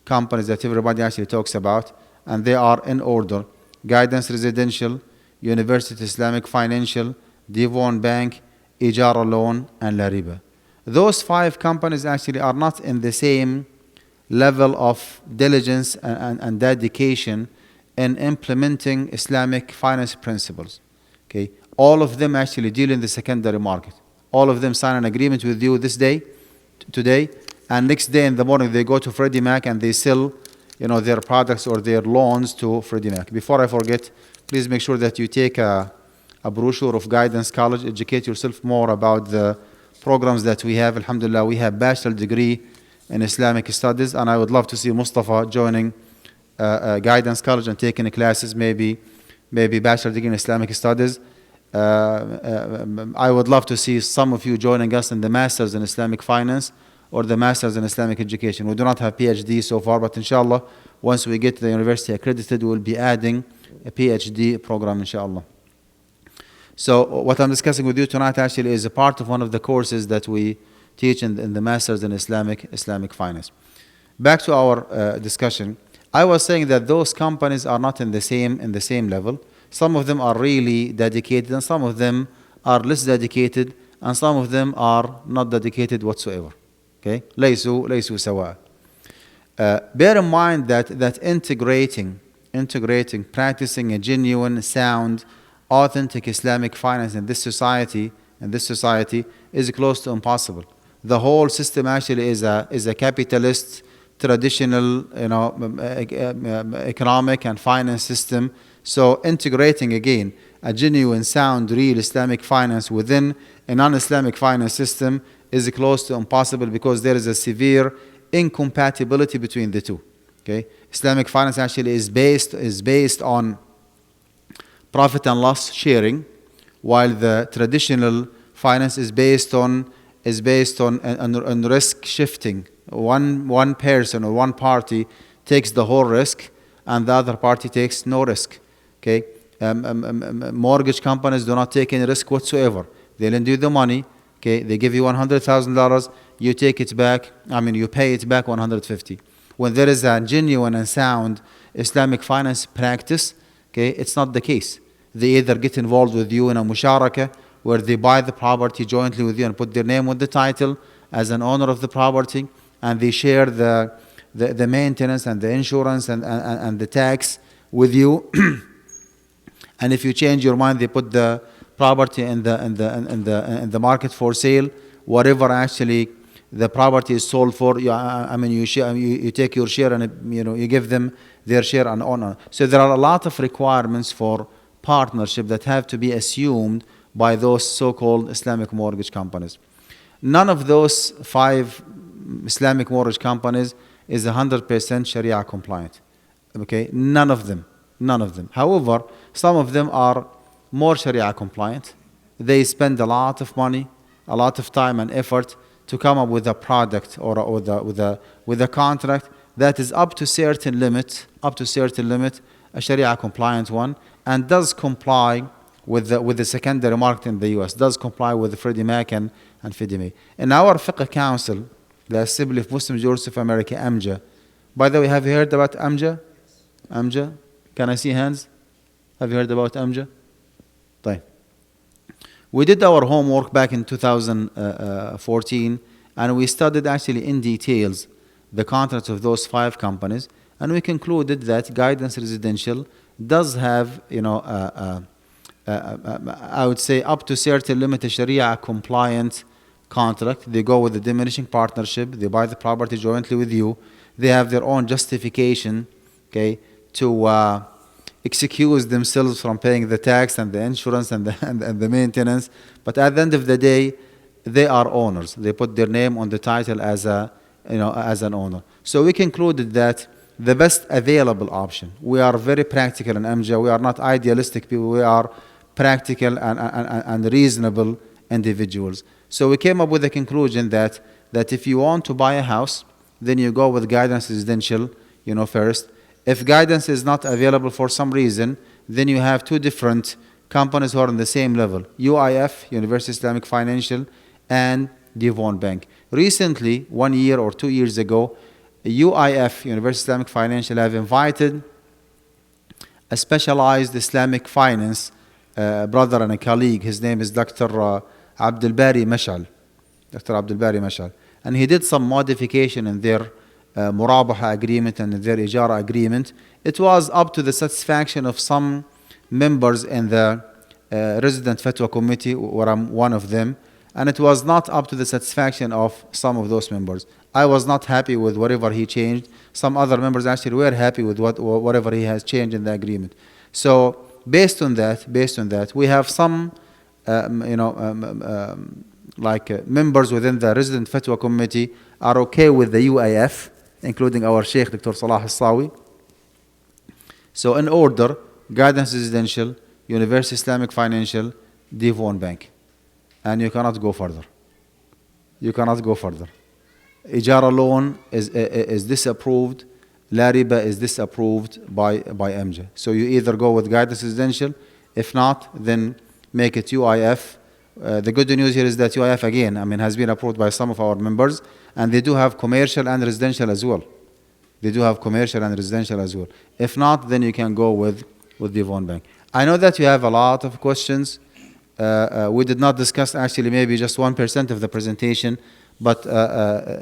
companies that everybody actually talks about, and they are in order: Guidance Residential, University Islamic Financial, Devon Bank, Ijara Loan, and La Riba. Those 5 companies actually are not in the same level of diligence and dedication in implementing Islamic finance principles. Okay, all of them actually deal in the secondary market. All of them sign an agreement with you today, and next day in the morning they go to Freddie Mac and they sell, their products or their loans to Freddie Mac. Before I forget, please make sure that you take a brochure of Guidance College, educate yourself more about the programs that we have. Alhamdulillah, we have bachelor degree in Islamic studies, and I would love to see Mustafa joining Guidance College and taking classes, maybe bachelor degree in Islamic studies. I would love to see some of you joining us in the Masters in Islamic Finance or the Masters in Islamic Education. We do not have PhD so far, but inshallah, once we get the university accredited, we will be adding a PhD program, inshallah. So what I'm discussing with you tonight actually is a part of one of the courses that we teach in the Masters in Islamic Finance. Back to our discussion. I was saying that those companies are not in the same level. Some of them are really dedicated, and some of them are less dedicated, and some of them are not dedicated whatsoever. Okay, ليسوا سواء. Bear in mind that integrating, practicing a genuine, sound, authentic Islamic finance in this society is close to impossible. The whole system actually is a capitalist, traditional, economic and finance system. So integrating again a genuine, sound, real Islamic finance within a non-Islamic finance system is close to impossible, because there is a severe incompatibility between the two. Okay, Islamic finance actually is based on profit and loss sharing, while the traditional finance is based on risk shifting. One person or one party takes the whole risk, and the other party takes no risk. Okay, mortgage companies do not take any risk whatsoever. They lend you the money. Okay, they give you $100,000. You take it back. You pay it back 150. When there is a genuine and sound Islamic finance practice, okay, it's not the case. They either get involved with you in a musharaka, where they buy the property jointly with you and put their name with the title as an owner of the property, and they share the maintenance and the insurance and the tax with you. And if you change your mind, they put the property in the market for sale. Whatever actually the property is sold for, you take your share, and you give them their share and honor. So there are a lot of requirements for partnership that have to be assumed by those so-called Islamic mortgage companies. None of those 5 Islamic mortgage companies is 100% Sharia compliant. Okay, none of them. However, some of them are more Sharia compliant. They spend a lot of money, a lot of time and effort to come up with a product or with a contract that is up to certain limit, a Sharia compliant one, and does comply with the secondary market in the US, does comply with the Freddie Mac and Fannie Mae. In our Fiqh Council, the Assembly of Muslim Jurists of America, AMJA. By the way, have you heard about AMJA? AMJA? Can I see hands? Have you heard about AMJA? طيب. We did our homework back in 2014, and we studied actually in details the contracts of those 5 companies, and we concluded that Guidance Residential does have, I would say up to certain limit, a Sharia compliant contract. They go with the diminishing partnership. They buy the property jointly with you. They have their own justification, okay, to excuse themselves from paying the tax and the insurance and the maintenance. But at the end of the day, they are owners. They put their name on the title as an owner. So we concluded that the best available option. We are very practical in AMJA. We are not idealistic people. We are practical and reasonable individuals. So we came up with the conclusion that if you want to buy a house, then you go with Guidance Residential, first. If Guidance is not available for some reason, then you have 2 different companies who are on the same level: UIF, University Islamic Financial, and Devon Bank. Recently, 1 year or 2 years ago, UIF, University Islamic Financial, have invited a specialized Islamic finance brother and a colleague. His name is Dr. Abdul Bari Mashal. And he did some modification in their Murabaha agreement and their Ijara agreement. It was up to the satisfaction of some members in the Resident Fatwa Committee, where I'm one of them, and it was not up to the satisfaction of some of those members. I was not happy with whatever he changed. Some other members actually were happy with whatever he has changed in the agreement. So based on that, we have some members within the Resident Fatwa Committee are okay with the UIF, including our Sheikh Dr. Salah Al-Sawi. So in order: Guidance Residential, University Islamic Financial, Devon Bank. And you cannot go further. Ijara loan is disapproved. La riba is disapproved by AMJA. So you either go with Guidance Residential. If not, then make it UIF. The good news here is that UIF again, has been approved by some of our members, and they do have commercial and residential as well. They do have commercial and residential as well. If not, then you can go with the Yvonne Bank. I know that you have a lot of questions. We did not discuss actually maybe just 1% of the presentation, but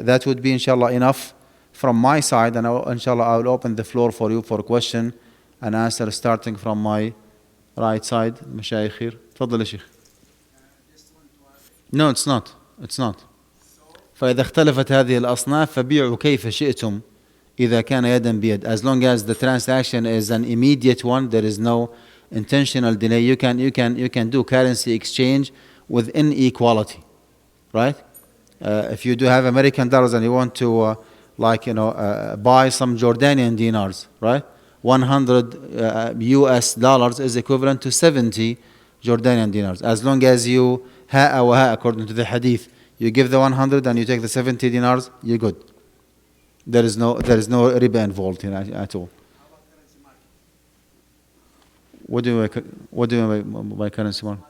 that would be inshallah enough from my side, and inshallah I will open the floor for you for question and answer starting from my right side. مشايخ خير. تفضل يا شيخ. No, it's not. It's not. فإذا اختلفت هذه الأصناف فبيعوا كيف شئتم إذا كان يدا بيد. As long as the transaction is an immediate one, there is no intentional delay. You can do currency exchange with inequality, right? If you do have American dollars and you want to buy some Jordanian dinars, right? 100 US dollars is equivalent to 70 Jordanian dinars. As long as you according to the hadith, you give the 100 and you take the 70 dinars, you're good. There is no riba involved here at all. What do you mean by currency market?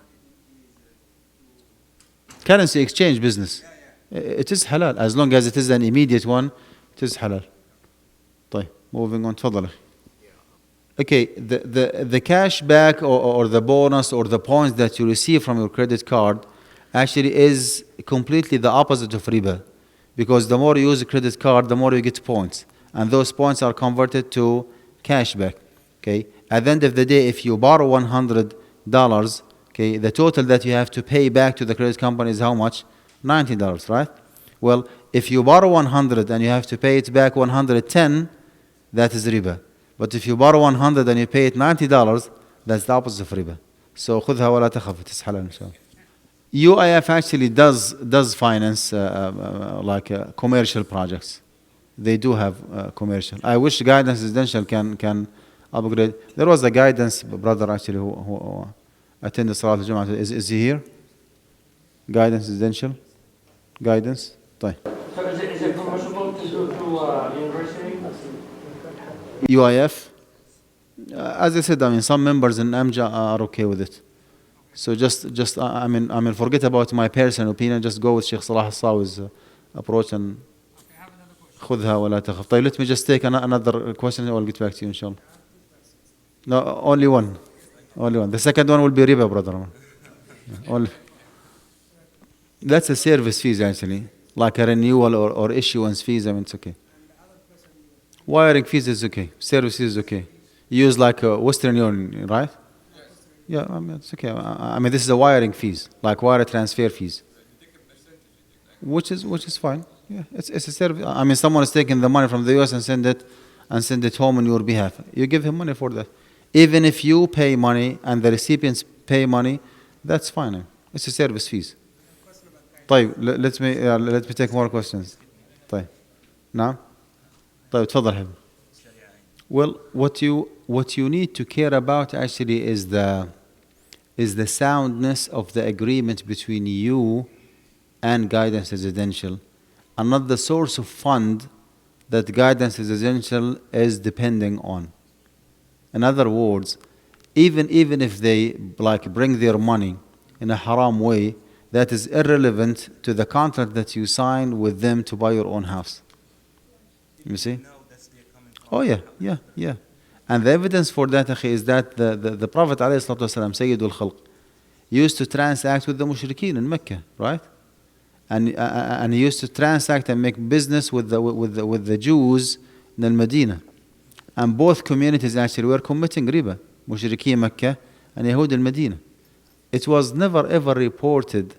Currency exchange business. It is halal as long as it is an immediate one. It is halal. طيب, moving on. تفضل. Okay, the cash back or the bonus or the points that you receive from your credit card actually is completely the opposite of riba, because the more you use a credit card, the more you get points, and those points are converted to cash back. Okay, at the end of the day, if you borrow $100, okay, the total that you have to pay back to the credit company is how much? $90, right? Well, if you borrow 100 and you have to pay it back 110, that is riba. But if you borrow 100 and you pay it $90, that's the opposite of riba. So خذها ولا تخف, it is halal inshallah. UIF actually does finance commercial projects. They do have commercial. I wish Guidance Residential can upgrade. There was a Guidance brother actually who attended Salat al-Jum'ah. Is he here? Guidance Residential? Guidance? طيب. So is it permissible to go to university? UIF? As I said, some members in AMJA are okay with it. So forget about my personal opinion. Just go with Sheikh Salah al-Sawi's approach and خذها ولا تخف. طيب, let me just take another question. I will get back to you, inshallah. No, only one. The second one will be riba, brother. That's a service fees actually, like a renewal or issuance fees. It's okay. Wiring fees is okay. Service fees is okay. You use like a Western Union, right? Yeah, it's okay. This is a wiring fees, like wire transfer fees, which is fine. Yeah, it's a service. Someone is taking the money from the US and send it home on your behalf. You give him money for that. Even if you pay money and the recipients pay money, that's fine. It's a service fees. طيب, let me take more questions. طيب, نعم. طيب, تفضل حبيبي. Well, what you need to care about actually is the soundness of the agreement between you and Guidance Residential, and not the source of fund that Guidance Residential is depending on. In other words, even if they bring their money in a haram way, that is irrelevant to the contract that you signed with them to buy your own house. You see? Oh yeah. And the evidence for that, akhi, is that the Prophet ﷺ, Sayyidul Khalq, used to transact with the mushrikeen in Mecca, right? And he used to transact and make business with the Jews in Medina. And both communities actually were committing riba, mushrikeen Mecca and Yahud in Medina. It was never ever reported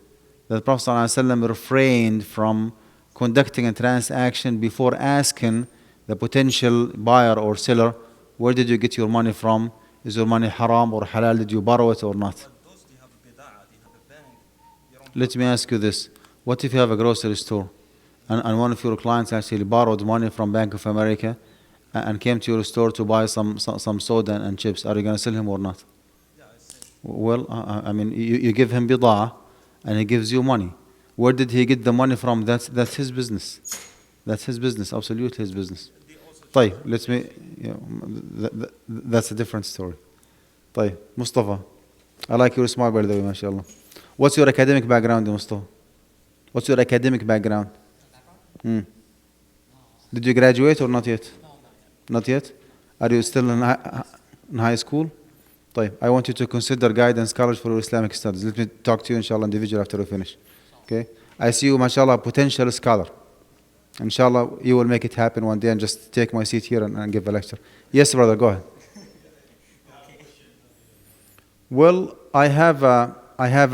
that the Prophet ﷺ refrained from conducting a transaction before asking the potential buyer or seller, where did you get your money from? Is your money haram or halal? Did you borrow it or not? Let me ask you this. What if you have a grocery store and one of your clients actually borrowed money from Bank of America and came to your store to buy some soda and chips? Are you going to sell him or not? Well, you give him bida'ah and he gives you money. Where did he get the money from? That's his business. That's his business, absolutely his business. طيب, that's a different story. طيب, Mustafa. I like your smile, by the way, mashallah. What's your academic background, Mustafa? What's your academic background? Hmm. Did you graduate or not yet? Not yet? Are you still in high school? طيب. I want you to consider guidance college for Islamic studies. Let me talk to you, inshallah, individual after we finish. Okay? I see you, mashallah, potential scholar. Inshallah, you will make it happen one day and just take my seat here and give a lecture. Yes, brother, go ahead. Well, I have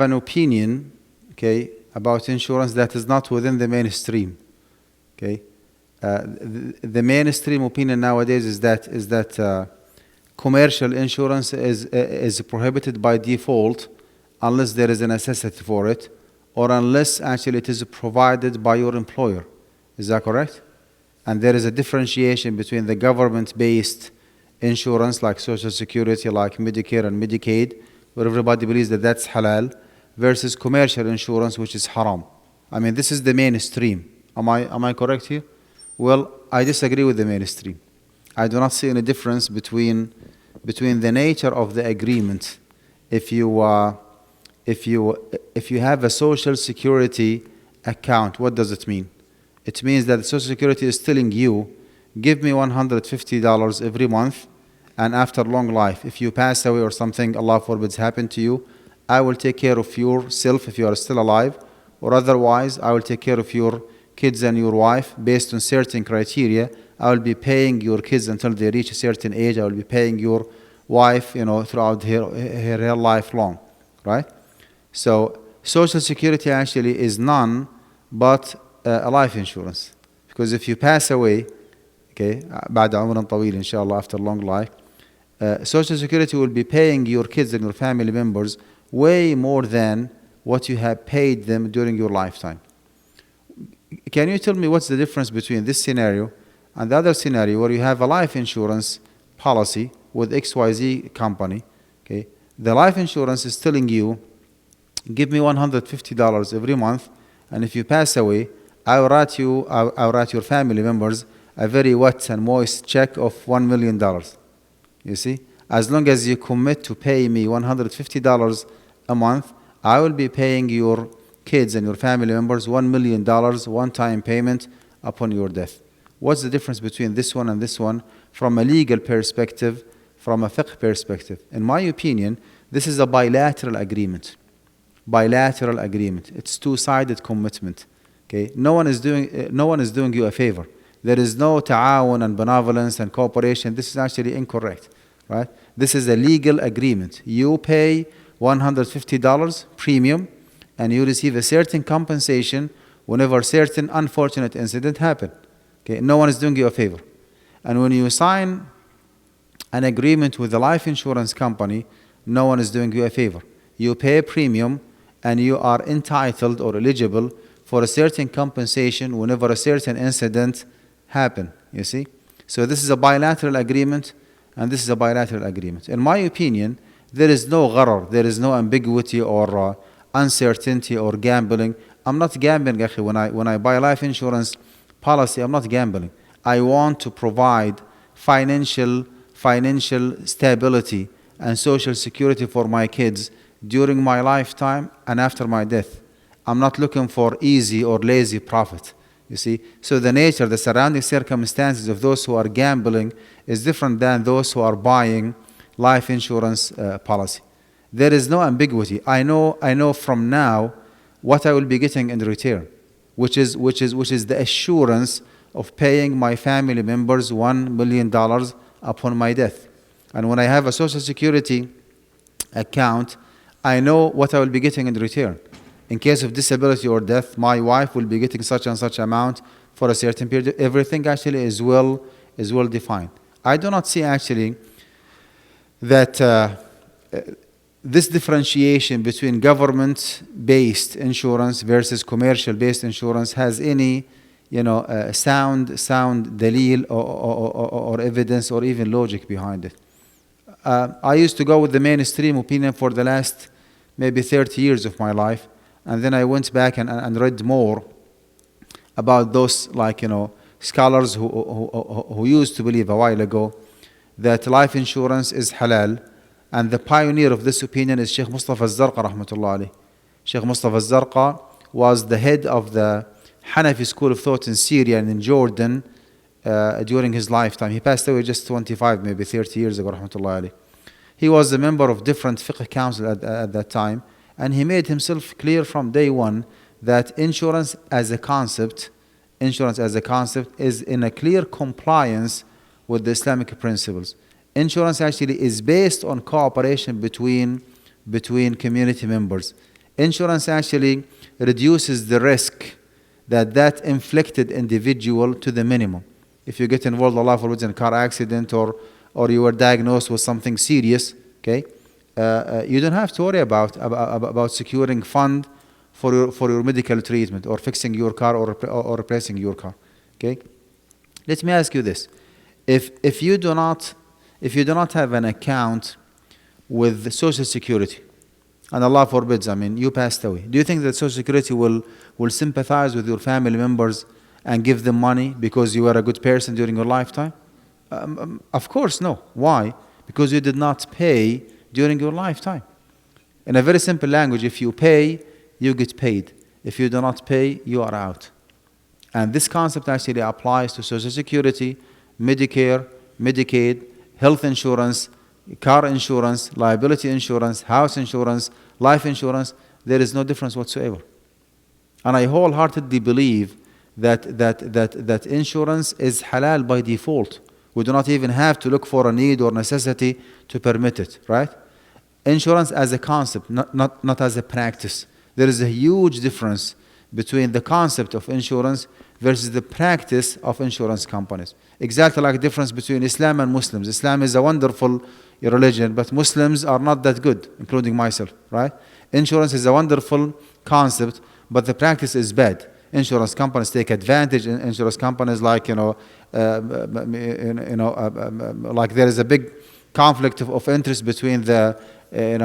an opinion, okay, about insurance that is not within the mainstream. Okay? The mainstream opinion nowadays is that commercial insurance is prohibited by default unless there is a necessity for it, or unless actually it is provided by your employer. Is that correct? And there is a differentiation between the government-based insurance like Social Security, like Medicare and Medicaid, where everybody believes that that's halal, versus commercial insurance, which is haram. I mean, this is the mainstream. Am I correct here? Well, I disagree with the mainstream. I do not see any difference between the nature of the agreement. If you have a Social Security account, what does it mean? It means that the Social Security is telling you, give me $150 every month, and after long life, if you pass away or something, Allah forbids, happen to you, I will take care of yourself if you are still alive, or otherwise, I will take care of your kids and your wife based on certain criteria. I will be paying your kids until they reach a certain age. I will be paying your wife, throughout her life long, right? So Social Security actually is none but a life insurance, because if you pass away, okay, بعد عمر طويل inshallah, after long life, Social Security will be paying your kids and your family members way more than what you have paid them during your lifetime. Can you tell me what's the difference between this scenario and the other scenario where you have a life insurance policy with XYZ company? Okay, the life insurance is telling you, give me $150 every month, and if you pass away, I'll write your family members a very wet and moist check of $1 million. You see, as long as you commit to pay me $150 a month, I will be paying your kids and your family members $1 million one-time payment upon your death. What's the difference between this one and this one from a legal perspective, from a fiqh perspective? In my opinion, this is a bilateral agreement. Bilateral agreement. It's two-sided commitment. Okay? No one is doing you a favor. There is no ta'awun and benevolence and cooperation. This is actually incorrect, right? This is a legal agreement. You pay $150 premium, and you receive a certain compensation whenever a certain unfortunate incident happens. Okay? No one is doing you a favor. And when you sign an agreement with a life insurance company, no one is doing you a favor. You pay a premium, and you are entitled or eligible for a certain compensation whenever a certain incident happens. You see? So this is a bilateral agreement, and this is a bilateral agreement. In my opinion, there is no gharar, there is no ambiguity or uncertainty or gambling. I'm not gambling, akhi. When I buy life insurance policy, I'm not gambling. I want to provide financial stability and social security for my kids during my lifetime and after my death. I'm not looking for easy or lazy profit. You see? So the nature, the surrounding circumstances of those who are gambling is different than those who are buying life insurance policy. There is no ambiguity. I know from now what I will be getting in return, which is the assurance of paying my family members $1 million upon my death. And when I have a Social Security account, I know what I will be getting in return. In case of disability or death, my wife will be getting such and such amount for a certain period. Everything actually is well defined. I do not see actually that this differentiation between government-based insurance versus commercial-based insurance has any, sound dalil or evidence or even logic behind it. I used to go with the mainstream opinion for the last maybe 30 years of my life, and then I went back and read more about those scholars who used to believe a while ago that life insurance is halal And the pioneer of this opinion is Sheikh Mustafa al-Zarqa rahmatullah alayh. Sheikh Mustafa al-Zarqa was the head of the Hanafi school of thought in Syria and in Jordan during his lifetime. He passed away just 25, maybe 30 years ago, rahmatullah alayh. He was a member of different fiqh council at that time, and he made himself clear from day one that insurance as a concept is in a clear compliance with the Islamic principles. Insurance actually is based on cooperation between community members. Insurance actually reduces the risk that inflicted individual to the minimum. If you get involved, Allah forbid, in a car accident or you were diagnosed with something serious, okay, you don't have to worry about securing fund for your medical treatment or fixing your car or replacing your car. Okay, let me ask you this: if you do not have an account with Social Security, and Allah forbids, I mean, you passed away, do you think that Social Security will sympathize with your family members and give them money because you were a good person during your lifetime? Of course, no. Why? Because you did not pay during your lifetime. In a very simple language, if you pay, you get paid. If you do not pay, you are out. And this concept actually applies to Social Security, Medicare, Medicaid, health insurance, car insurance, liability insurance, house insurance, life insurance. There is no difference whatsoever. And I wholeheartedly believe that insurance is halal by default. We do not even have to look for a need or necessity to permit it, right? Insurance as a concept, not as a practice. There is a huge difference between the concept of insurance versus the practice of insurance companies. Exactly like the difference between Islam and Muslims. Islam is a wonderful religion, but Muslims are not that good, including myself, right? Insurance is a wonderful concept, but the practice is bad. Insurance companies take advantage. Insurance companies, like like there is a big conflict of interest between the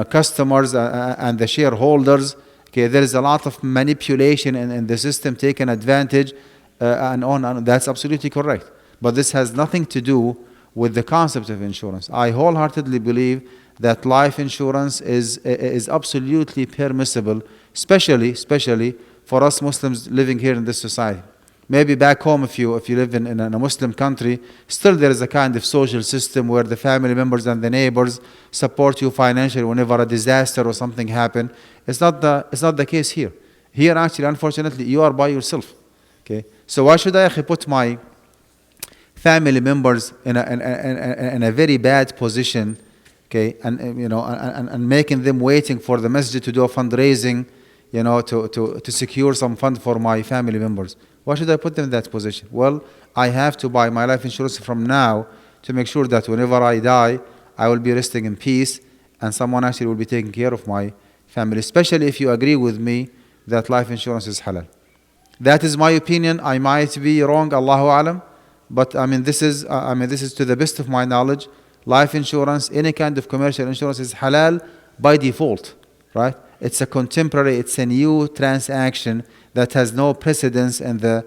customers and the shareholders. Okay, there is a lot of manipulation in the system, taking advantage, and on. That's absolutely correct. But this has nothing to do with the concept of insurance. I wholeheartedly believe that life insurance is absolutely permissible, especially for us Muslims living here in this society. Maybe back home, if you live in a Muslim country, still there is a kind of social system where the family members and the neighbors support you financially whenever a disaster or something happens. It's not the case here. Here, actually, unfortunately, you are by yourself. Okay, so why should I put my family members in a very bad position? Okay, and making them waiting for the masjid to do a fundraising, to secure some fund for my family members. Why should I put them in that position? Well, I have to buy my life insurance from now to make sure that whenever I die, I will be resting in peace and someone actually will be taking care of my family, especially if you agree with me that life insurance is halal. That is my opinion. I might be wrong, Allahu Alam, but this is to the best of my knowledge. Life insurance, any kind of commercial insurance, is halal by default, right? It's a contemporary, it's a new transaction that has no precedence in the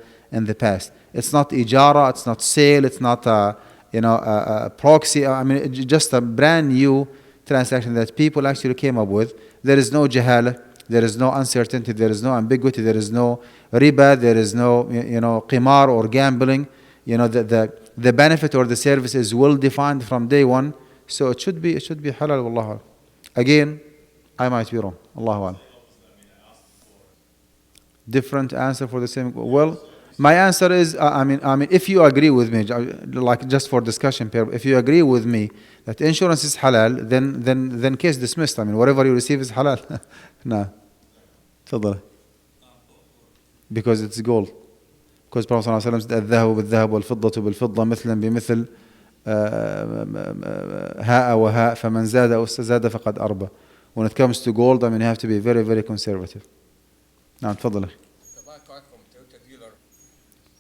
past. It's not ijara, it's not sale, it's not a proxy. Just a brand new transaction that people actually came up with. There is no jahala, there is no uncertainty, there is no ambiguity, there is no riba, there is no qimar or gambling. The benefit or the service is well defined from day one, so it should be halal. Wallahu. Again, I might be wrong. Allahu Alam. Different answer for the same. Well, my answer is, if you agree with me, like just for discussion purpose, if you agree with me that insurance is halal, then case dismissed. Whatever you receive is halal. No. تفضل. Because it's gold. Because Prophet ﷺ said, الذهب بالذهب والفضة بالفضة مثلا بمثل هاء وهاء فمن زاد أو استزاد فقد أربى. When it comes to gold, you have to be very, very conservative. نعم تفضل.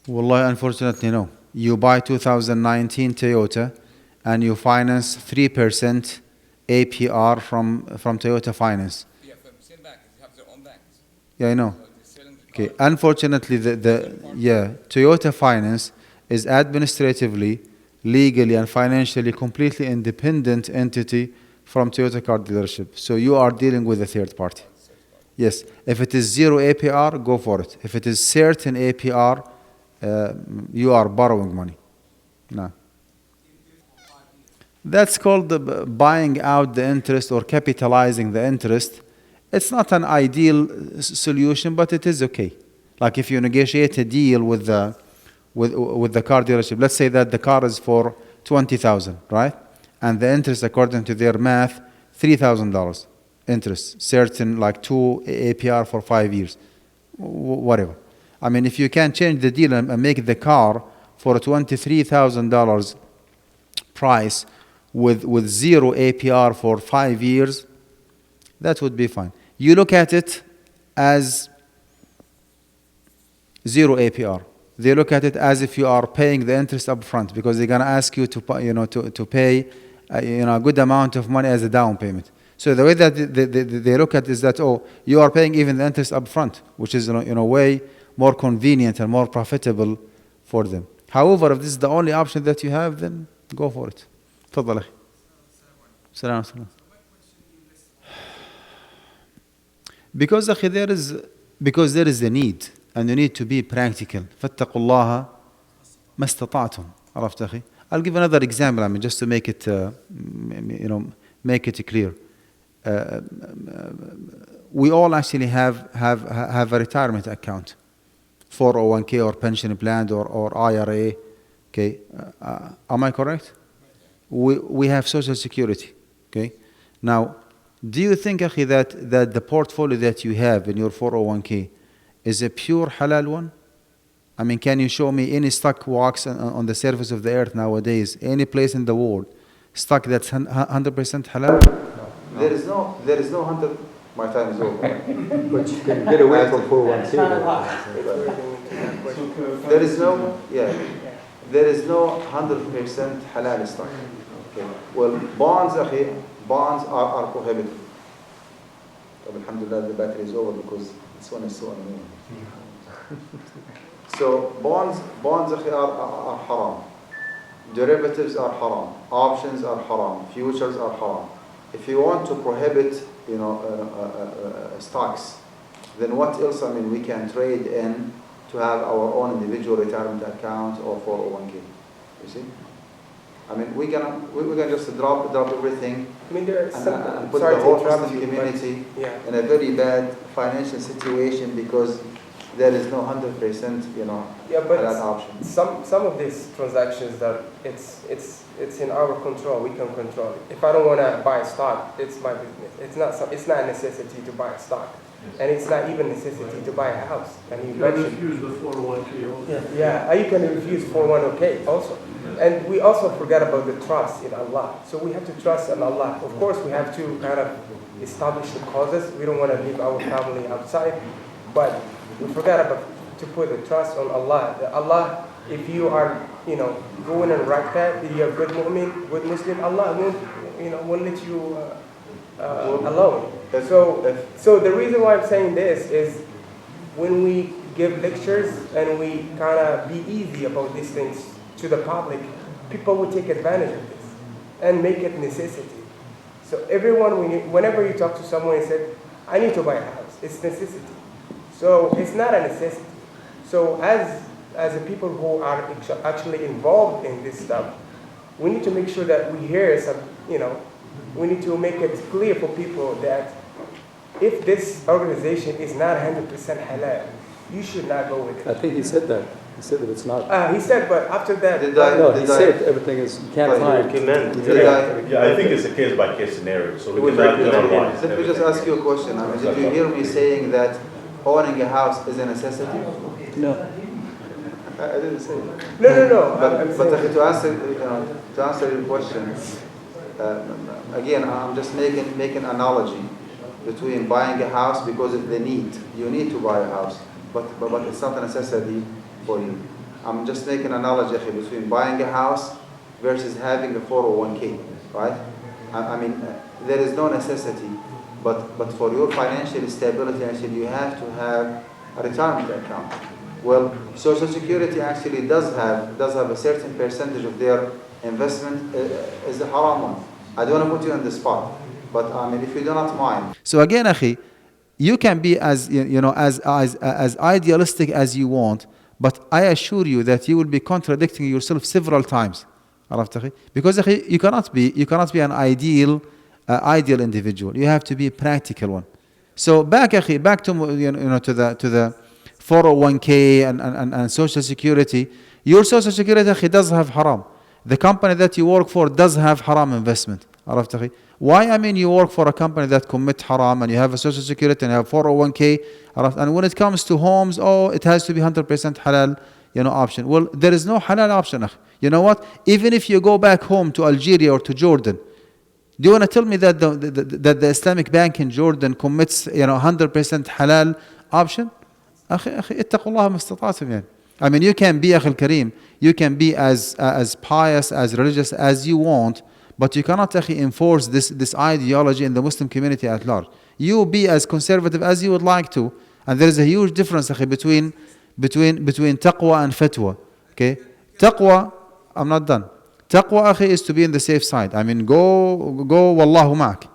Wallahi, unfortunately, no. You buy 2019 Toyota and you finance 3% APR from Toyota Finance. Yeah, from the same bank. They have their own banks. Yeah, I know. So Okay, unfortunately, Toyota Finance is administratively, legally, and financially completely independent entity from Toyota car dealership. So you are dealing with a third party. Yes. If it is zero APR, go for it. If it is certain APR, you are borrowing money. No. That's called buying out the interest or capitalizing the interest. It's not an ideal solution, but it is okay. Like if you negotiate a deal with the car dealership, let's say that the car is for 20,000, right? And the interest, according to their math, $3,000 interest, certain like 2 APR for 5 years, whatever. I mean, if you can change the deal and make the car for a $23,000 price with zero APR for 5 years, that would be fine. You look at it as zero APR. They look at it as if you are paying the interest up front, because they're going to ask you to pay a good amount of money as a down payment. So the way that they look at it is that, oh, you are paying even the interest up front, which is in a way more convenient and more profitable for them. However, if this is the only option that you have, then go for it. تفضل أخي. السلام عليكم. Because أخي, because there is a need, and you need to be practical. فاتقوا الله ما استطعتم. عرفت أخي? I'll give another example, I mean, just to make it make it clear. We all actually have a retirement account, 401k or pension plan or IRA. Okay, am I correct? We have Social Security. Okay, now, do you think, Akhi, that the portfolio that you have in your 401k is a pure halal one? I mean, can you show me any stock walks on the surface of the earth nowadays, any place in the world, stock that's 100% halal? No. There is no 100. My time is over. But you can get away from 401k. There is no, there is no 100% halal stock. Okay. Well, bonds are prohibited. Alhamdulillah, the battery is over because this one is so annoying. So bonds are haram. Derivatives are haram. Options are haram. Futures are haram. If you want to prohibit, stocks, then what else? I mean, we can trade in to have our own individual retirement account or 401k. You see? I mean, we can just drop everything. I mean, there are and put the whole Muslim community in a very bad financial situation because there is no 100%, halal option. Some of these transactions that it's in our control. We can control it. If I don't want to buy a stock, it's my business. It's not a necessity to buy a stock, and it's not even a necessity to buy a house. And you can refuse the 401k also. Yeah, you can refuse 401k also. And we also forget about the trust in Allah. So we have to trust in Allah. Of course, we have to kind of establish the causes. We don't want to leave our family outside, but we forgot about to put the trust on Allah. Allah, if you are, going in the right path, if you're a good mu'min, good Muslim, Allah won't let you alone. So the reason why I'm saying this is when we give lectures and we kind of be easy about these things to the public, people will take advantage of this and make it necessity. So whenever you talk to someone and say, I need to buy a house, it's necessity. So it's not a necessity. So as the people who are actually involved in this stuff, we need to make sure that we hear some, we need to make it clear for people that if this organization is not 100% halal, you should not go with it. I think he said that. He said that it's not. He said, but after that... He said everything is, you can't find. Yeah, I think it's a case-by-case scenario, so we cannot generalize. Let me just ask you a question. I mean, did you hear me saying that owning a house is a necessity? No. I didn't say that. No. But to answer your question, again, I'm just making analogy between buying a house because of the need. You need to buy a house, but it's not a necessity for you. I'm just making an analogy between buying a house versus having a 401k, right? I mean, there is no necessity, but for your financial stability, actually, you have to have a retirement account. Well, Social Security actually does have a certain percentage of their investment is a haram one. I don't want to put you on the spot. But I mean, if you do not mind, So again, akhi, you can be as as idealistic as you want, but I assure you that you will be contradicting yourself several times. عرفت أخي? Because akhi, you cannot be an ideal individual. You have to be a practical one. So back akhi, back to to the 401k and social security. Your social security akhi does have haram. The company that you work for does have haram investment. عرفت أخي? Why? I mean, you work for a company that commit haram and you have a social security and you have 401k. And when it comes to homes, it has to be 100% halal, option. Well, there is no halal option. You know what? Even if you go back home to Algeria or to Jordan, do you want to tell me that the Islamic Bank in Jordan commits 100% halal option? أخي اتقوا الله ما استطعتم يعني. I mean, you can be أخي الكريم, you can be as pious, as religious as you want, but you cannot أخي enforce this ideology in the Muslim community at large. You be as conservative as you would like to, and there is a huge difference أخي between taqwa and fatwa. Okay, taqwa, I'm not done. Taqwa أخي is to be in the safe side. I mean, go wallahu ma'ak.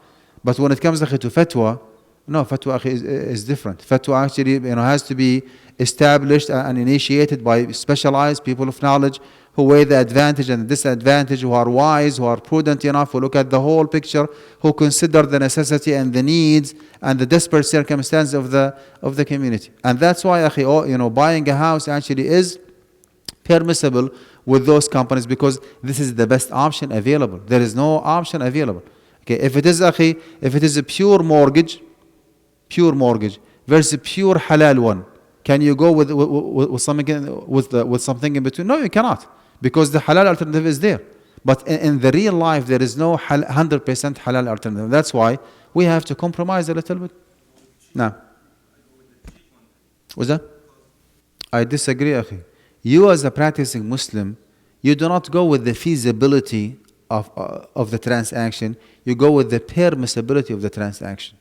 But when it comes أخي to fatwa, no, fatwa أخي is different. Fatwa actually has to be established and initiated by specialized people of knowledge who weigh the advantage and the disadvantage, who are wise, who are prudent enough, who look at the whole picture, who consider the necessity and the needs and the desperate circumstance of the community. And that's why أخي, buying a house actually is permissible with those companies, because this is the best option available. There is no option available. Okay, if it is أخي, if it is a pure mortgage versus a pure halal one, can you go with something in between? No, you cannot, because the halal alternative is there. But in the real life, there is no 100% halal alternative. That's why we have to compromise a little bit. Now, what's that? I disagree, akhi. You as a practicing Muslim, you do not go with the feasibility of the transaction. You go with the permissibility of the transaction.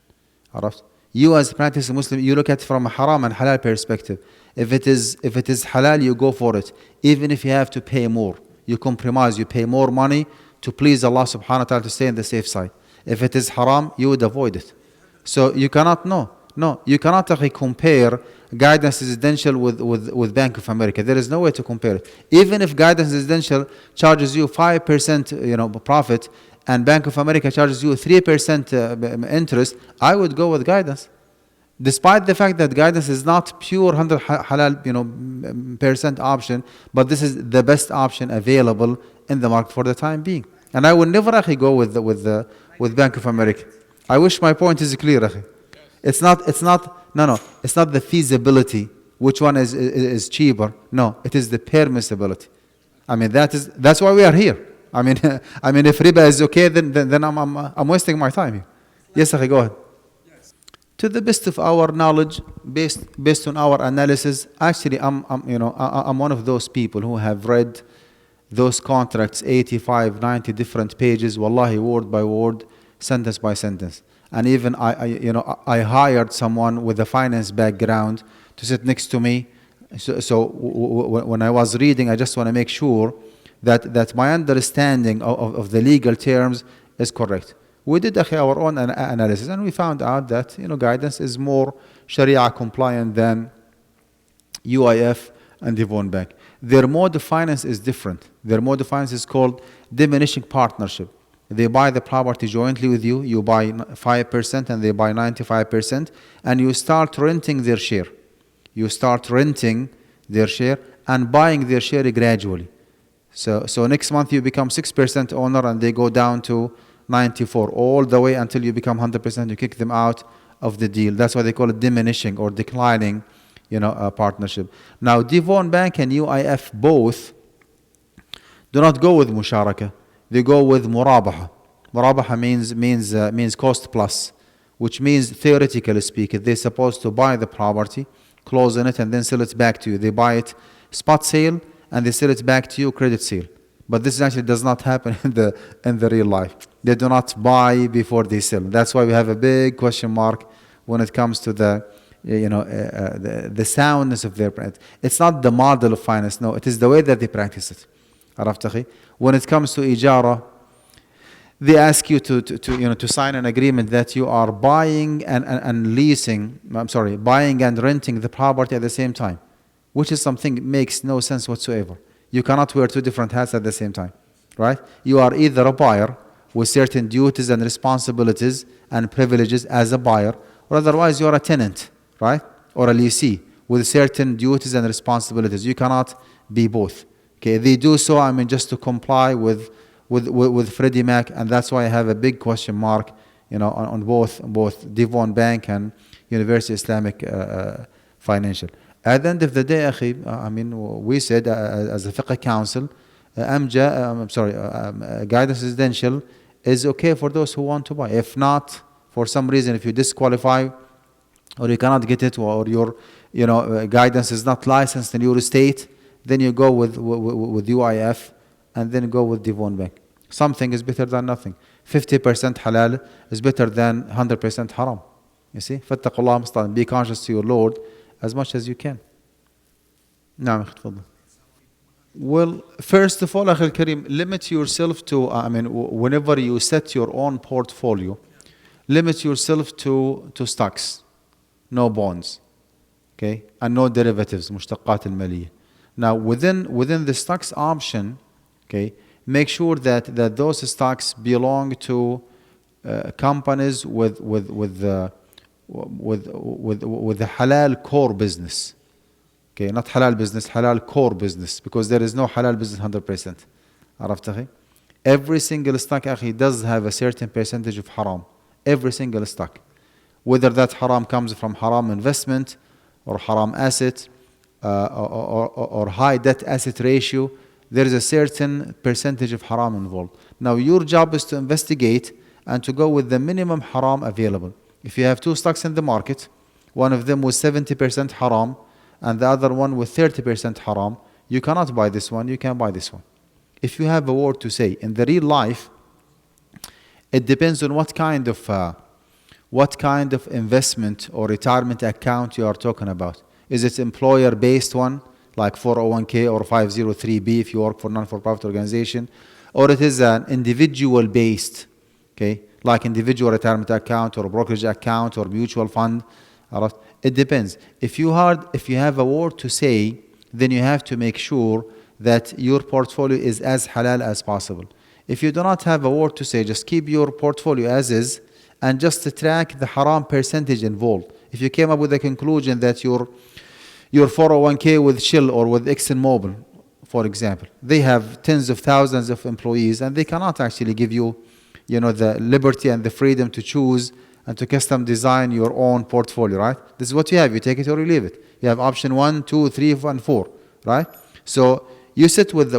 عرفت? You as a practicing Muslim, you look at it from a haram and halal perspective. If it is halal, you go for it. Even if you have to pay more, you compromise, you pay more money to please Allah subhanahu wa ta'ala, to stay in the safe side. If it is haram, you would avoid it. So you cannot, you cannot compare Guidance Residential with Bank of America. There is no way to compare it. Even if Guidance Residential charges you 5% profit, and Bank of America charges you 3% interest, I would go with Guidance. Despite the fact that Guidance is not pure 100 halal percent option, but this is the best option available in the market for the time being. And I would never actually go with Bank of America. I wish my point is clear, akhi. It's not the feasibility, which one is cheaper. No, it is the permissibility. I mean, that's why we are here. I mean, if riba is okay, then I'm wasting my time here. Yes, akhi, go ahead. To the best of our knowledge, based on our analysis, actually, I'm one of those people who have read those contracts, 85, 90 different pages, wallahi, word by word, sentence by sentence. And even I hired someone with a finance background to sit next to me. So when I was reading, I just want to make sure that my understanding of the legal terms is correct. We did our own analysis, and we found out that Guidance is more Sharia compliant than UIF and Devon Bank. Their mode of finance is different. Their mode of finance is called diminishing partnership. They buy the property jointly with you. You buy 5% and they buy 95%, and you start renting their share. You start renting their share and buying their share gradually. So next month you become 6% owner and they go down to 94, all the way until you become 100%. You kick them out of the deal. That's why they call it diminishing or declining, partnership. Now, Devon Bank and UIF both do not go with musharaka. They go with murabaha. Murabaha means cost plus, which means, theoretically speaking, they're supposed to buy the property, close on it, and then sell it back to you. They buy it spot sale and they sell it back to you credit sale. But this actually does not happen in the real life. They do not buy before they sell. That's why we have a big question mark when it comes to the soundness of their practice. It's not the model of finance. No, it is the way that they practice it. عرفت أخي? When it comes to ijara, they ask you to sign an agreement that you are buying and leasing, buying and renting the property at the same time, which is something makes no sense whatsoever. You cannot wear two different hats at the same time, right? You are either a buyer with certain duties and responsibilities and privileges as a buyer, or otherwise you are a tenant, right? Or a lessee with certain duties and responsibilities. You cannot be both. Okay, they do so, just to comply with Freddie Mac, and that's why I have a big question mark, on both Devon Bank and University Islamic Financial. At the end of the day, akhi, we said as a fiqh council, guidance residential is okay for those who want to buy. If not, for some reason, if you disqualify or you cannot get it, or your guidance is not licensed in your state, then you go with UIF and then go with Devon Bank. Something is better than nothing. 50% halal is better than 100% haram. You see? فاتقوا الله ما استطعتم. Be conscious to your Lord as much as you can. نعم أخي تفضل. Well, first of all, Akhil Karim, limit yourself to, whenever you set your own portfolio, limit yourself to stocks, no bonds, okay, and no derivatives, مشتقات المالية. Now, within the stocks option, okay, make sure that those stocks belong to companies with the halal core business. Okay, not halal business, halal core business, because there is no halal business 100%. عرفت أخي? Every single stock أخي does have a certain percentage of haram. Every single stock. Whether that haram comes from haram investment or haram asset or high debt asset ratio, there is a certain percentage of haram involved. Now your job is to investigate and to go with the minimum haram available. If you have two stocks in the market, one of them was 70% haram and the other one with 30% haram, you cannot buy this one, you can buy this one. If you have a word to say, in the real life, it depends on what kind of investment or retirement account you are talking about. Is it employer-based one, like 401k or 503b if you work for non-for-profit organization, or it is an individual-based, okay, like individual retirement account or brokerage account or mutual fund. It depends. If you have a word to say, then you have to make sure that your portfolio is as halal as possible. If you do not have a word to say, just keep your portfolio as is and just track the haram percentage involved. If you came up with the conclusion that your 401k with Shell or with ExxonMobil, for example, they have tens of thousands of employees and they cannot actually give you, the liberty and the freedom to choose and to custom design your own portfolio, right? This is what you have. You take it or you leave it. You have option 1, 2, 3, and 4, right? So you sit with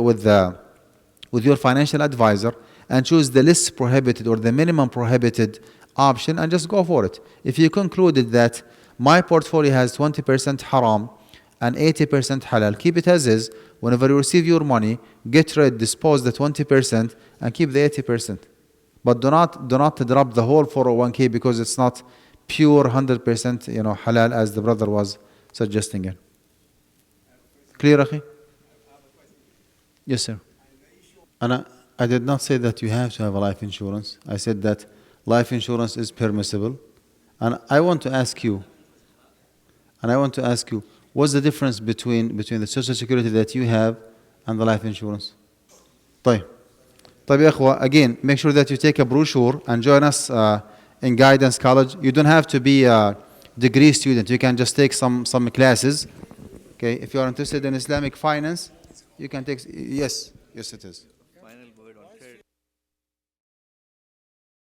your financial advisor and choose the least prohibited or the minimum prohibited option and just go for it. If you concluded that my portfolio has 20% haram and 80% halal, keep it as is. Whenever you receive your money, get rid, dispose the 20% and keep the 80%. But do not drop the whole 401k because it's not pure 100% halal as the brother was suggesting it. Clear, Akhi? Yes, sir. And I did not say that you have to have a life insurance. I said that life insurance is permissible. And I want to ask you, what's the difference between the social security that you have and the life insurance? طيب يا إخوة, again, make sure that you take a brochure and join us in Guidance College. You don't have to be a degree student. You can just take some classes. Okay, if you are interested in Islamic finance, you can take. Yes, it is. Final word on